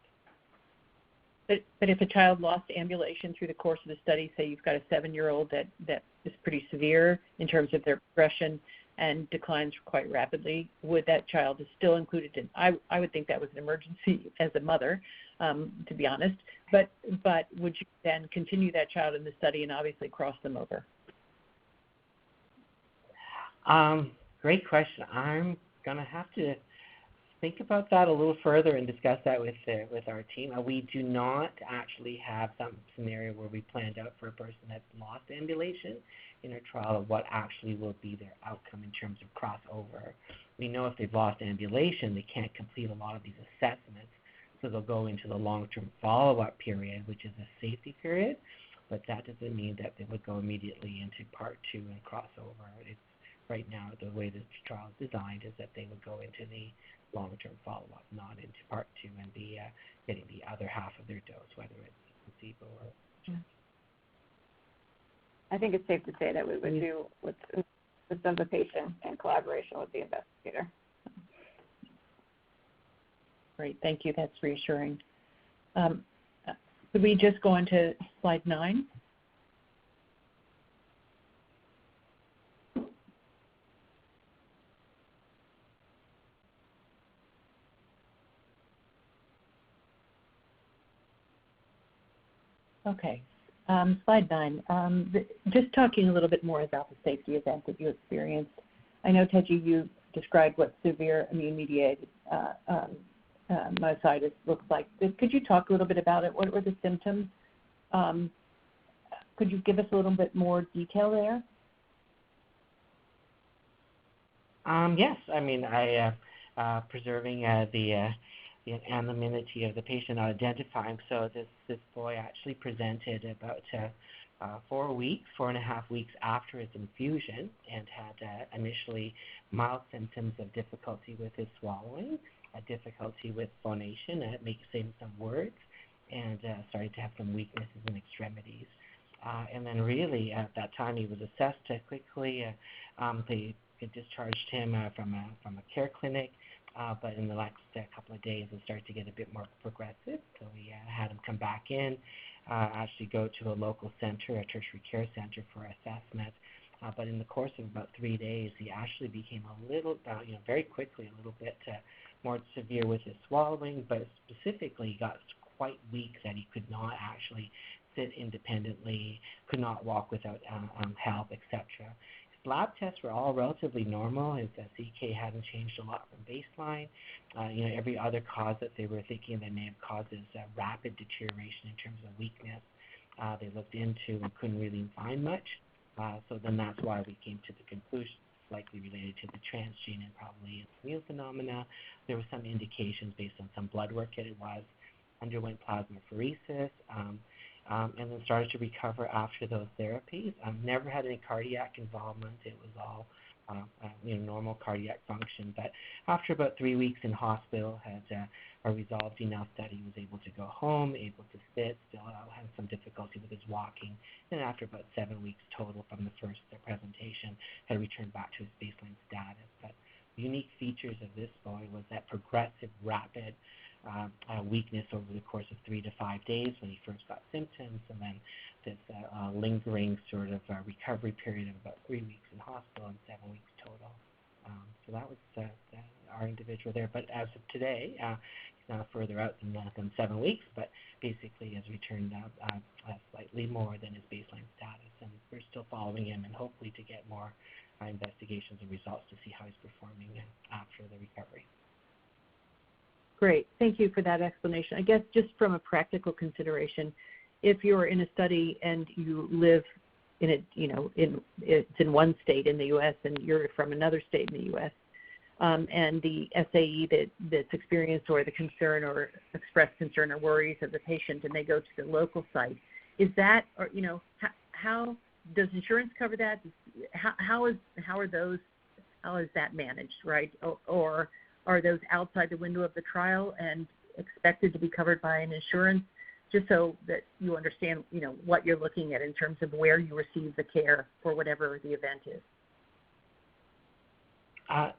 But if a child lost ambulation through the course of the study, say you've got a 7-year-old that is pretty severe in terms of their progression and declines quite rapidly, would that child is still included in? I would think that was an emergency as a mother, to be honest. But would you then continue that child in the study and obviously cross them over? Great question. I'm going to have to think about that a little further and discuss that with our team. We do not actually have some scenario where we planned out for a person that's lost ambulation in our trial of what actually will be their outcome in terms of crossover. We know if they've lost ambulation, they can't complete a lot of these assessments, so they'll go into the long-term follow-up period, which is a safety period, but that doesn't mean that they would go immediately into part 2 and crossover. It's right now, the way the trial is designed is that they would go into the long-term follow-up, not into part 2 and be getting the other half of their dose, whether it's placebo or. I think it's safe to say that we would do with the patient in collaboration with the investigator. Great, thank you. That's reassuring. Could we just go on to slide 9? Okay, slide 9. Just talking a little bit more about the safety event that you experienced. I know, Teji, you described what severe immune-mediated myositis looks like. Could you talk a little bit about it? What were the symptoms? Could you give us a little bit more detail there? Yes, I mean, preserving the anonymity of the patient, not identifying. So this boy actually presented about 4.5 weeks after his infusion and had initially mild symptoms of difficulty with his swallowing, difficulty with phonation, saying some words, and started to have some weaknesses in extremities. And then really at that time he was assessed quickly. They discharged him from a care clinic, but in the last couple of days it started to get a bit more progressive. So we had him come back in, actually go to a local center, a tertiary care center for assessment. But in the course of about 3 days, he actually became a little, very quickly, a little bit more severe with his swallowing, but specifically he got quite weak that he could not actually sit independently, could not walk without help, etc. His lab tests were all relatively normal. His CK hadn't changed a lot from baseline. Every other cause that they were thinking that may have caused his rapid deterioration in terms of weakness, they looked into and couldn't really find much. So then that's why we came to the conclusion likely related to the transgene and probably immune phenomena. There were some indications based on some blood work that it was, underwent plasmapheresis, and then started to recover after those therapies. Never had any cardiac involvement. It was all normal cardiac function. But after about 3 weeks in hospital, had resolved enough that he was able to go home, able to sit, still had some difficulty with his walking. And after about 7 weeks total from the first presentation, had returned back to his baseline status. But the unique features of this boy was that progressive, rapid weakness over the course of 3 to 5 days when he first got symptoms, and then this lingering sort of recovery period of about 3 weeks in hospital and 7 weeks total. So that was our individual there. But as of today, he's now further out than 7 weeks, but basically has returned slightly more than his baseline status. And we're still following him and hopefully to get more investigations and results to see how he's performing after the recovery. Great. Thank you for that explanation. I guess just from a practical consideration, if you're in a study and you live in it's in one state in the U.S. and you're from another state in the U.S., and the SAE that's experienced or the concern or expressed concern or worries of the patient, and they go to the local site, is that, or how does insurance cover that? How is that managed, right? Or are those outside the window of the trial and expected to be covered by an insurance? Just so that you understand, what you're looking at in terms of where you receive the care for whatever the event is.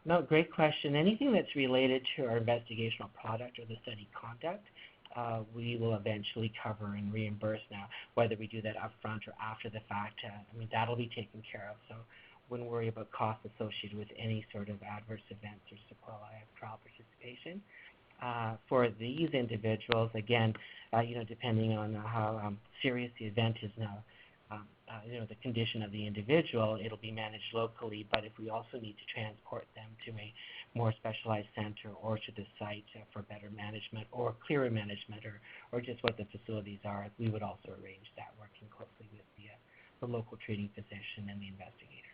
No, great question. Anything that's related to our investigational product or the study conduct, we will eventually cover and reimburse now, whether we do that upfront or after the fact. That'll be taken care of. So wouldn't worry about costs associated with any sort of adverse events or sequelae of trial participation. For these individuals, again, depending on how serious the event is now, the condition of the individual, it'll be managed locally. But if we also need to transport them to a more specialized center or to the site for better management or clearer management or just what the facilities are, we would also arrange that, working closely with the local treating physician and the investigator.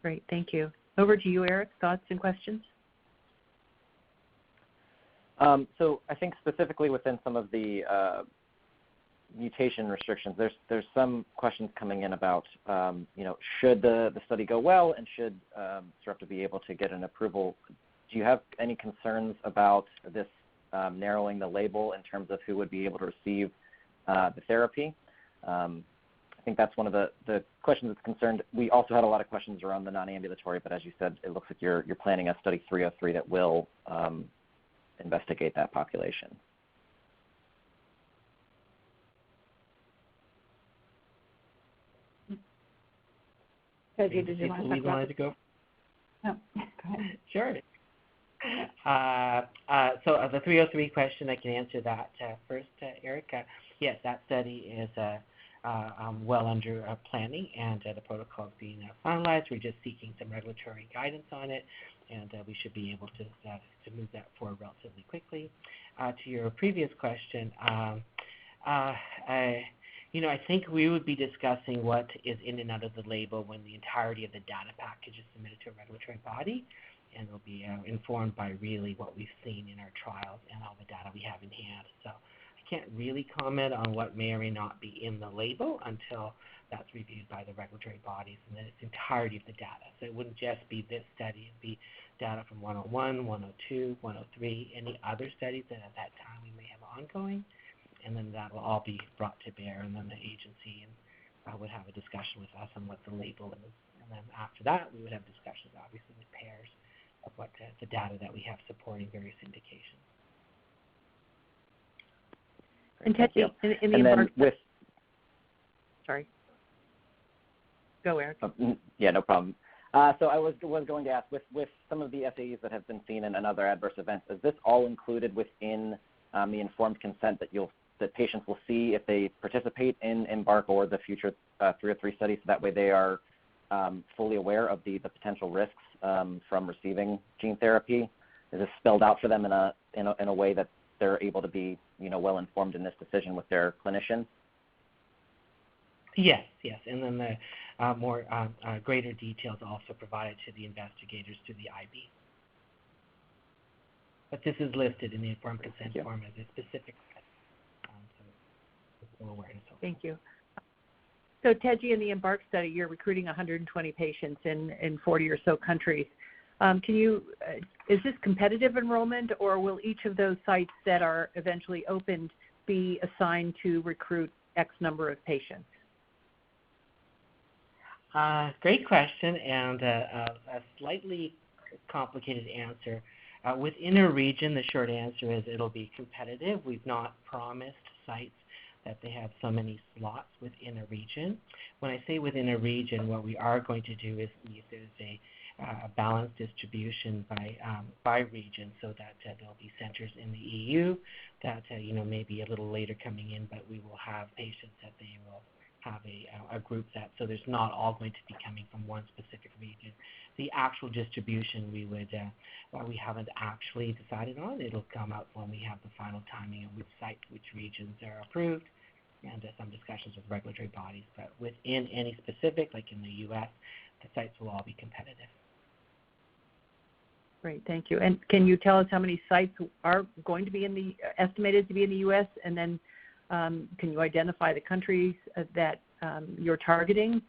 Great, thank you. Over to you, Eric. Thoughts and questions? So I think specifically within some of the mutation restrictions, there's some questions coming in about, should the study go well and should Sarepta be able to get an approval? Do you have any concerns about this narrowing the label in terms of who would be able to receive the therapy? I think that's one of the questions that's concerned. We also had a lot of questions around the non-ambulatory, but as you said, it looks like you're planning a study 303 that will investigate that population. Teji, did you want to talk about to go? No, go ahead. Sure. So the 303 question, I can answer that first, Erica. Yes, that study is well under planning, and the protocol is being finalized. We're just seeking some regulatory guidance on it, and we should be able to move that forward relatively quickly. To your previous question, I think we would be discussing what is in and out of the label when the entirety of the data package is submitted to a regulatory body, and will be informed by really what we've seen in our trials and all the data we have in hand. So I can't really comment on what may or may not be in the label until that's reviewed by the regulatory bodies and then its entirety of the data. So it wouldn't just be this study, it'd be data from 101, 102, 103, any other studies that at that time we may have ongoing, and then that will all be brought to bear, and then the agency would have a discussion with us on what the label is. And then after that, we would have discussions, obviously, with payers of what the data that we have supporting various indications. And Teji, in the EMBARK, sorry. Go, Eric. Yeah, no problem. So I was going to ask, with some of the SAEs that have been seen and other adverse events, is this all included within the informed consent that patients will see if they participate in EMBARK or the future 303 study, so that way they are fully aware of the potential risks from receiving gene therapy? Is this spelled out for them in a way that they're able to be well informed in this decision with their clinician? Yes, and then the more greater details also provided to the investigators through the IB. But this is listed in the informed consent form as a specific. So awareness. Thank you. So Teji, in the EMBARK study, you're recruiting 120 patients in 40 or so countries. Is this competitive enrollment, or will each of those sites that are eventually opened be assigned to recruit X number of patients? Great question, and a slightly complicated answer. Within a region, the short answer is it'll be competitive. We've not promised sites that they have so many slots within a region. When I say within a region, what we are going to do is see if there's a balanced distribution by region, so that there'll be centers in the EU that may be a little later coming in, but we will have patients that they will have a group that, so there's not all going to be coming from one specific region. The actual distribution we haven't actually decided on. It'll come out when we have the final timing of which sites, which regions are approved, and some discussions with regulatory bodies. But within any specific, like in the U.S., the sites will all be competitive. Great, thank you. And can you tell us how many sites are going to be estimated to be in the U.S., and then can you identify the countries that you're targeting?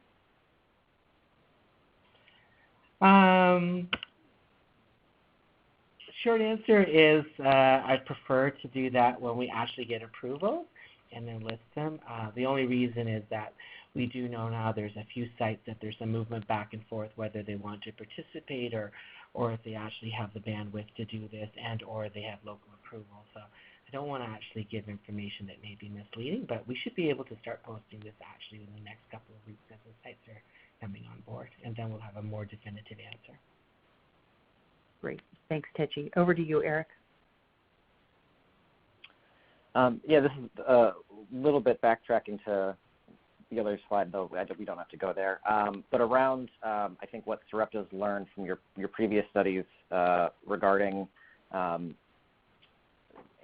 Short answer is I prefer to do that when we actually get approval and then list them. The only reason is that we do know now there's a few sites that there's some movement back and forth whether they want to participate or if they actually have the bandwidth to do this and or they have local approval. So I don't want to actually give information that may be misleading, but we should be able to start posting this actually in the next couple of weeks as the sites are coming on board, and then we'll have a more definitive answer. Great. Thanks, Teji. Over to you, Eric. Yeah, this is a little bit backtracking to the other slide, though, we don't have to go there. But around, I think, what Sarepta's learned from your previous studies regarding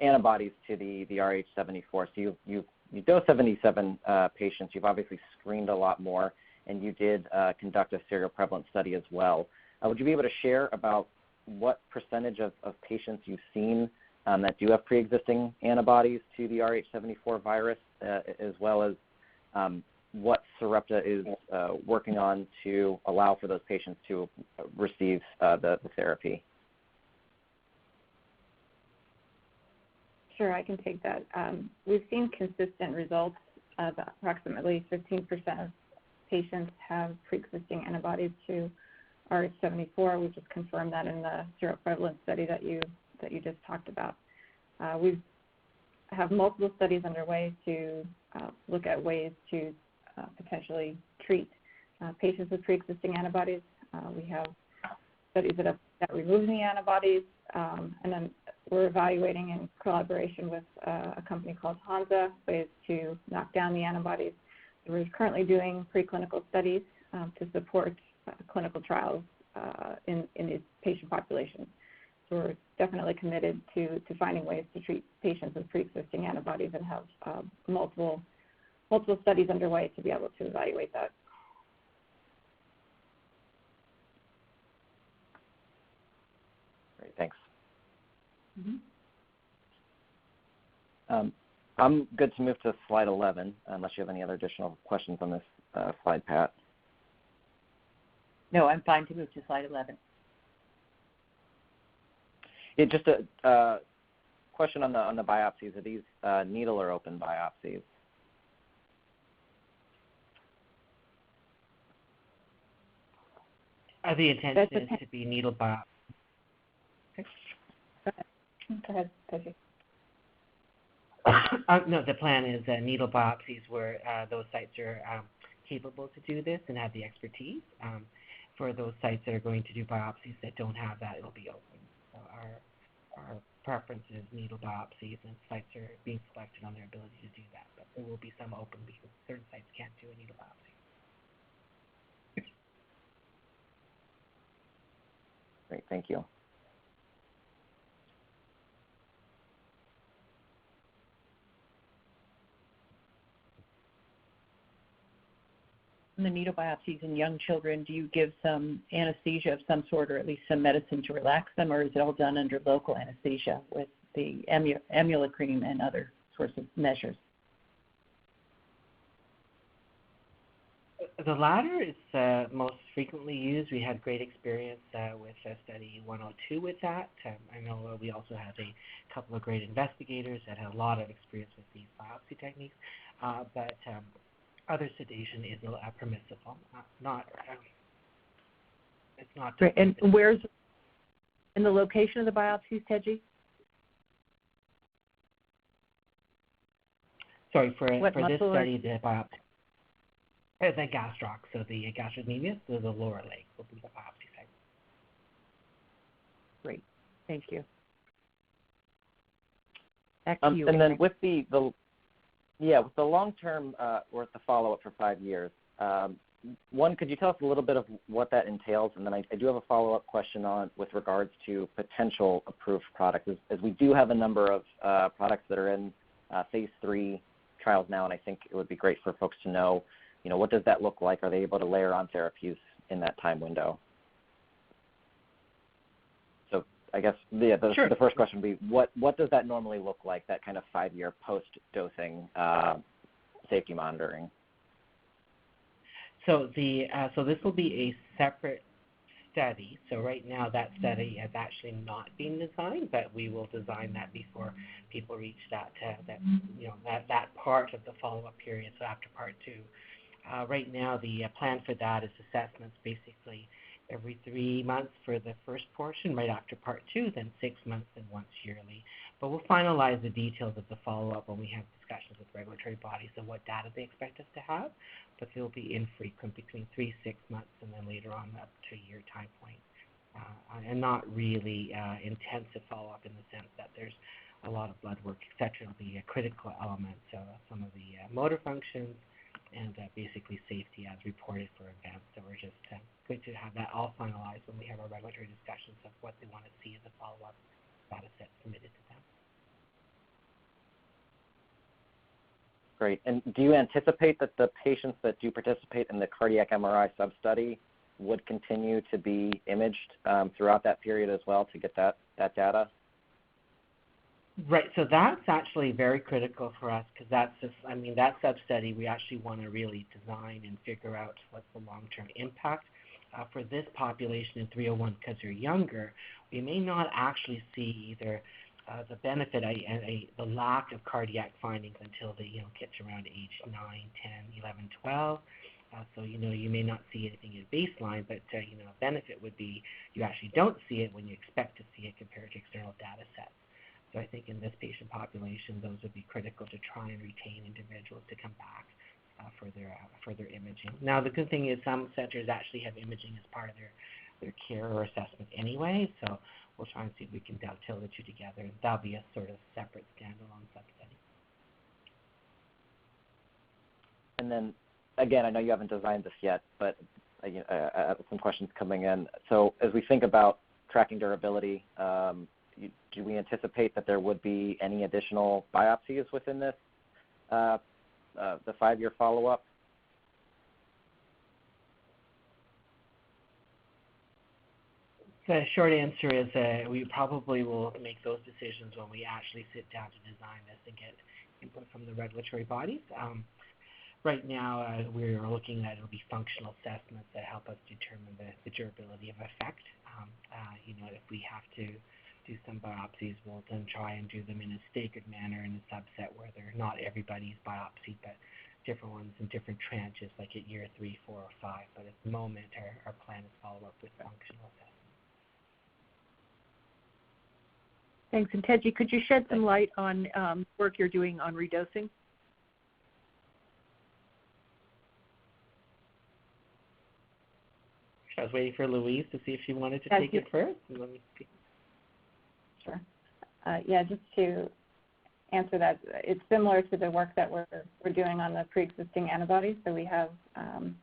antibodies to the RH74. So you dosed 77 patients. You've obviously screened a lot more, and you did conduct a serial prevalence study as well. Would you be able to share about what percentage of patients you've seen that do have pre-existing antibodies to the RH74 virus, as well as what Sarepta is working on to allow for those patients to receive the therapy? Sure, I can take that. We've seen consistent results of approximately 15% of patients have pre-existing antibodies to RH74. We just confirmed that in the seroprevalence study that you just talked about. We have multiple studies underway to look at ways to potentially treat patients with pre-existing antibodies. We have studies that remove the antibodies, and then we're evaluating in collaboration with a company called Hansa ways to knock down the antibodies. We're currently doing preclinical studies to support clinical trials in these patient populations. So we're definitely committed to finding ways to treat patients with pre-existing antibodies and have multiple studies underway to be able to evaluate that. Great, thanks. Mm-hmm. I'm good to move to slide 11, unless you have any other additional questions on this slide, Pat. No, I'm fine to move to slide 11. Yeah, just a question on the biopsies. Are these needle or open biopsies? The intention is to be needle biopsy. Go ahead, Teji. No, the plan is needle biopsies where those sites are capable to do this and have the expertise. For those sites that are going to do biopsies that don't have that, it'll be open. So our preference is needle biopsies, and sites are being selected on their ability to do that. But there will be some open because certain sites can't do a needle biopsy. Great, thank you. In the needle biopsies in young children, do you give some anesthesia of some sort, or at least some medicine to relax them, or is it all done under local anesthesia with the amulocream and other sorts of measures? The latter is most frequently used. We had great experience with study 102 with that. I know we also have a couple of great investigators that had a lot of experience with these biopsy techniques, but other sedation is permissible. It's not. Great. And where's in the location of the biopsies, Teji? Sorry, for this study, or? the biopsy. The gastroc, so the gastrocnemius, so the lower leg will be the biopsy site. Great, thank you. Back to you. And then with the long-term or the follow-up for 5 years, one, could you tell us a little bit of what that entails? And then I do have a follow-up question with regards to potential approved products, as we do have a number of products that are in phase 3 trials now, and I think it would be great for folks to know, what does that look like? Are they able to layer on therapies in that time window? So I guess Sure. The first question would be, what does that normally look like, that kind of 5-year post-dosing safety monitoring? So so this will be a separate study. So right now that study has actually not been designed, but we will design that before people reach that part of the follow-up period. So after part 2. Right now, the plan for that is assessments basically every 3 months for the first portion, right after part 2, then 6 months, and once yearly. But we'll finalize the details of the follow-up when we have discussions with regulatory bodies of what data they expect us to have. But they'll be infrequent, between 3-6 months, and then later on up to a year time point. And not really intensive follow-up in the sense that there's a lot of blood work, etc. It'll be a critical element. So some of the motor functions, and basically safety as reported for events. So we're just good to have that all finalized when we have our regulatory discussions of what they want to see as a follow-up data set submitted to them. Great. And do you anticipate that the patients that do participate in the cardiac MRI sub-study would continue to be imaged throughout that period as well to get that data? Right, so that's actually very critical for us because that's just, I mean, that sub-study we actually want to really design and figure out what's the long-term impact. For this population in 301, because they're younger, we may not actually see either the benefit and the lack of cardiac findings until they get to around age 9, 10, 11, 12. So, you may not see anything at baseline, but, a benefit would be you actually don't see it when you expect to see it compared to external data sets. So I think in this patient population, those would be critical to try and retain individuals to come back for their imaging. Now, the good thing is some centers actually have imaging as part of their care or assessment anyway, so we'll try and see if we can dovetail the two together. That'll be a sort of separate standalone sub-study. And then, again, I know you haven't designed this yet, but some questions coming in. So as we think about tracking durability, do we anticipate that there would be any additional biopsies within this, the 5-year follow-up? The short answer is we probably will make those decisions when we actually sit down to design this and get input from the regulatory bodies. Right now, we're looking at it'll be functional assessments that help us determine the durability of effect. If we have to do some biopsies, we'll then try and do them in a staggered manner in a subset where they're not everybody's biopsy, but different ones in different tranches, like at year 3, 4, or 5. But at the moment, our plan is follow up with functional assessment. Thanks. And Teji, could you shed some light on work you're doing on redosing? I was waiting for Louise to see if she wanted to take it first. Let me see. Sure. Just to answer that, it's similar to the work that we're doing on the pre-existing antibodies. So we have some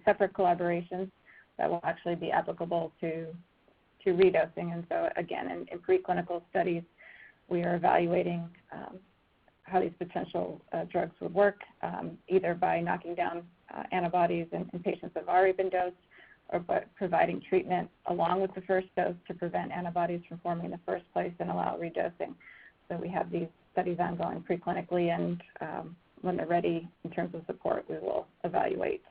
separate collaborations that will actually be applicable to redosing. And so again, in preclinical studies, we are evaluating how these potential drugs would work, either by knocking down antibodies in patients that have already been dosed, or by providing treatment along with the first dose to prevent antibodies from forming in the first place and allow redosing. So we have these studies ongoing preclinically, and when they're ready in terms of support, we will evaluate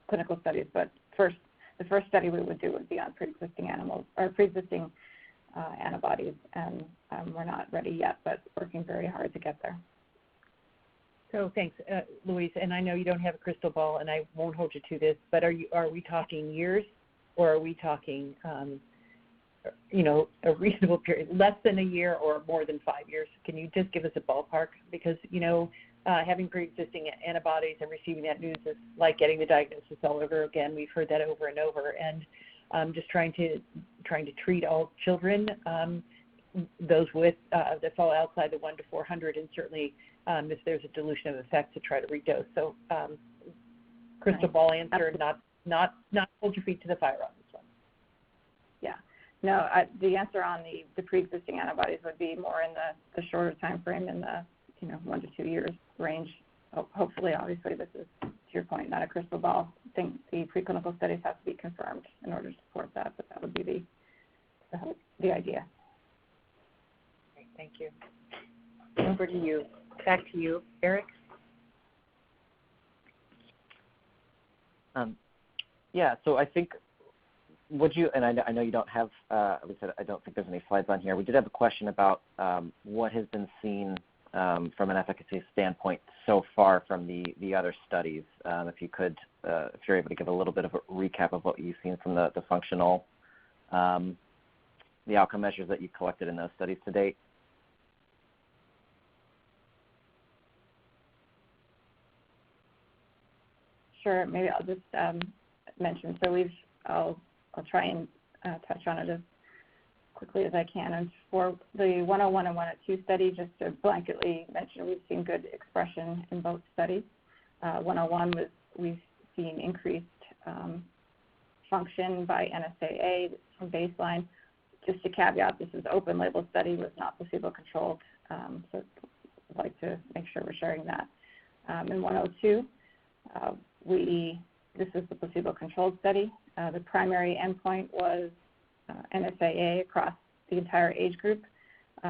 clinical studies. But the first study we would do would be on pre-existing animals or pre-existing antibodies, and we're not ready yet, but working very hard to get there. So thanks, Louise. And I know you don't have a crystal ball, and I won't hold you to this, but are we talking years, or are we talking, a reasonable period, less than a year or more than 5 years? Can you just give us a ballpark? Because, having pre-existing antibodies and receiving that news is like getting the diagnosis all over again. We've heard that over and over, and just trying to treat all children, those with that fall outside the 1 to 400, and certainly if there's a dilution of effect, to try to redose. So, crystal ball answer, not hold your feet to the fire on this one. Yeah. No, the answer on the pre-existing antibodies would be more in the shorter time frame, in the 1 to 2 years range. Hopefully, obviously, this is, to your point, not a crystal ball. I think the preclinical studies have to be confirmed in order to support that, but that would be the idea. Great, thank you. Over to you. Back to you, Eric. So I think, would you, and I know you don't have, at least I don't think there's any slides on here. We did have a question about what has been seen from an efficacy standpoint so far from the other studies. If you could, if you're able to give a little bit of a recap of what you've seen from the functional, the outcome measures that you collected in those studies to date. Sure. Maybe I'll just mention. So I'll try and touch on it as quickly as I can. And for the 101 and 102 study, just to blanketly mention, we've seen good expression in both studies. 101 we've seen increased function by NSAA from baseline. Just to caveat, this is an open label study, was not placebo controlled, so I'd like to make sure we're sharing that. In 102, this is the placebo controlled study. The primary endpoint was NSAA across the entire age group.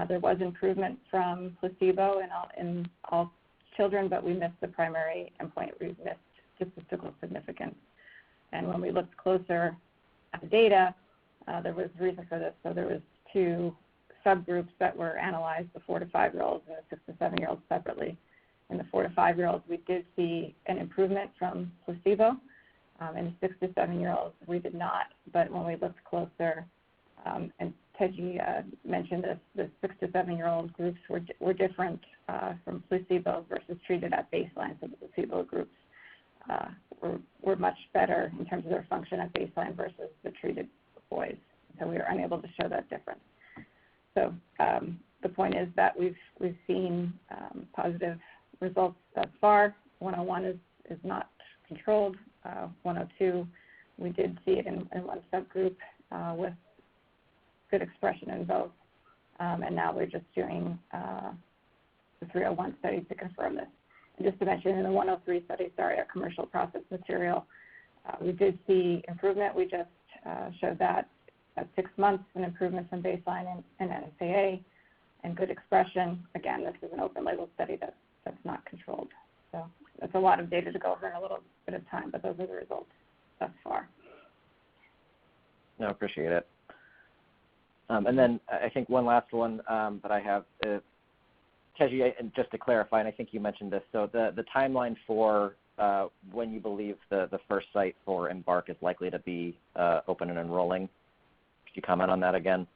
There was improvement from placebo in all children, but we missed the primary endpoint. We missed statistical significance. And when we looked closer at the data, there was reason for this. So there was two subgroups that were analyzed, the 4 to 5-year-olds and the 6 to 7-year-olds separately. In the 4 to 5-year-olds, we did see an improvement from placebo. In the 6 to 7-year-olds, we did not. But when we looked closer, and Teji mentioned this, the 6 to 7-year-old groups were different from placebo versus treated at baseline. So the placebo groups were much better in terms of their function at baseline versus the treated boys. So we were unable to show that difference. So the point is that we've seen positive results thus far. 101 is not controlled. 102, we did see it in one subgroup with good expression in both. And now we're just doing the 301 study to confirm this. And just to mention, in the 103 study, our commercial process material, we did see improvement. We just showed that at 6 months, an improvement from baseline in NSAA and good expression. Again, this is an open label study that's not controlled. So that's a lot of data to go over in a little bit of time, but those are the results thus far. No, appreciate it. And then I think one last one that I have, Teji, just to clarify, and I think you mentioned this, so the timeline for when you believe the first site for EMBARK is likely to be open and enrolling. Could you comment on that again?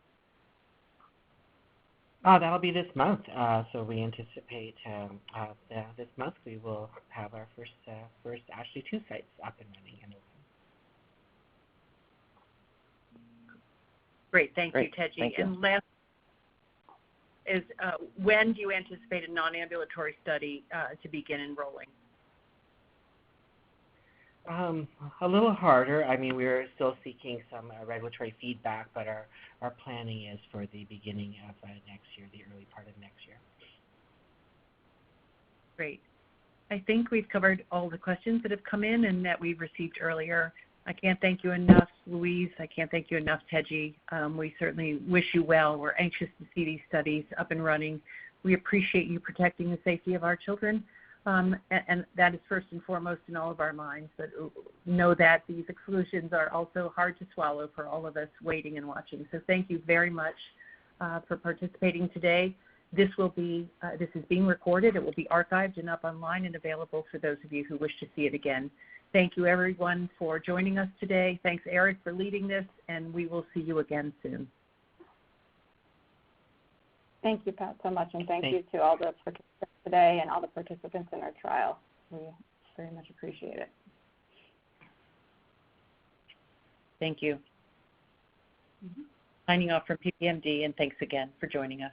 That'll be this month. So we anticipate this month we will have our first actually 2 sites up and running and open. Great, thank you, Teji. Thank you. And last is when do you anticipate a non-ambulatory study to begin enrolling? A little harder. I mean, we're still seeking some regulatory feedback, but our planning is for the beginning of next year, the early part of next year. Great. I think we've covered all the questions that have come in and that we've received earlier. I can't thank you enough, Louise. I can't thank you enough, Teji. We certainly wish you well. We're anxious to see these studies up and running. We appreciate you protecting the safety of our children. And that is first and foremost in all of our minds, but know that these exclusions are also hard to swallow for all of us waiting and watching. So thank you very much for participating today. This is being recorded. It will be archived and up online and available for those of you who wish to see it again. Thank you, everyone, for joining us today. Thanks, Eric, for leading this, and we will see you again soon. Thank you, Pat, so much, and thank you to all the participants today and all the participants in our trial. We very much appreciate it. Thank you. Signing off from PPMD, and thanks again for joining us.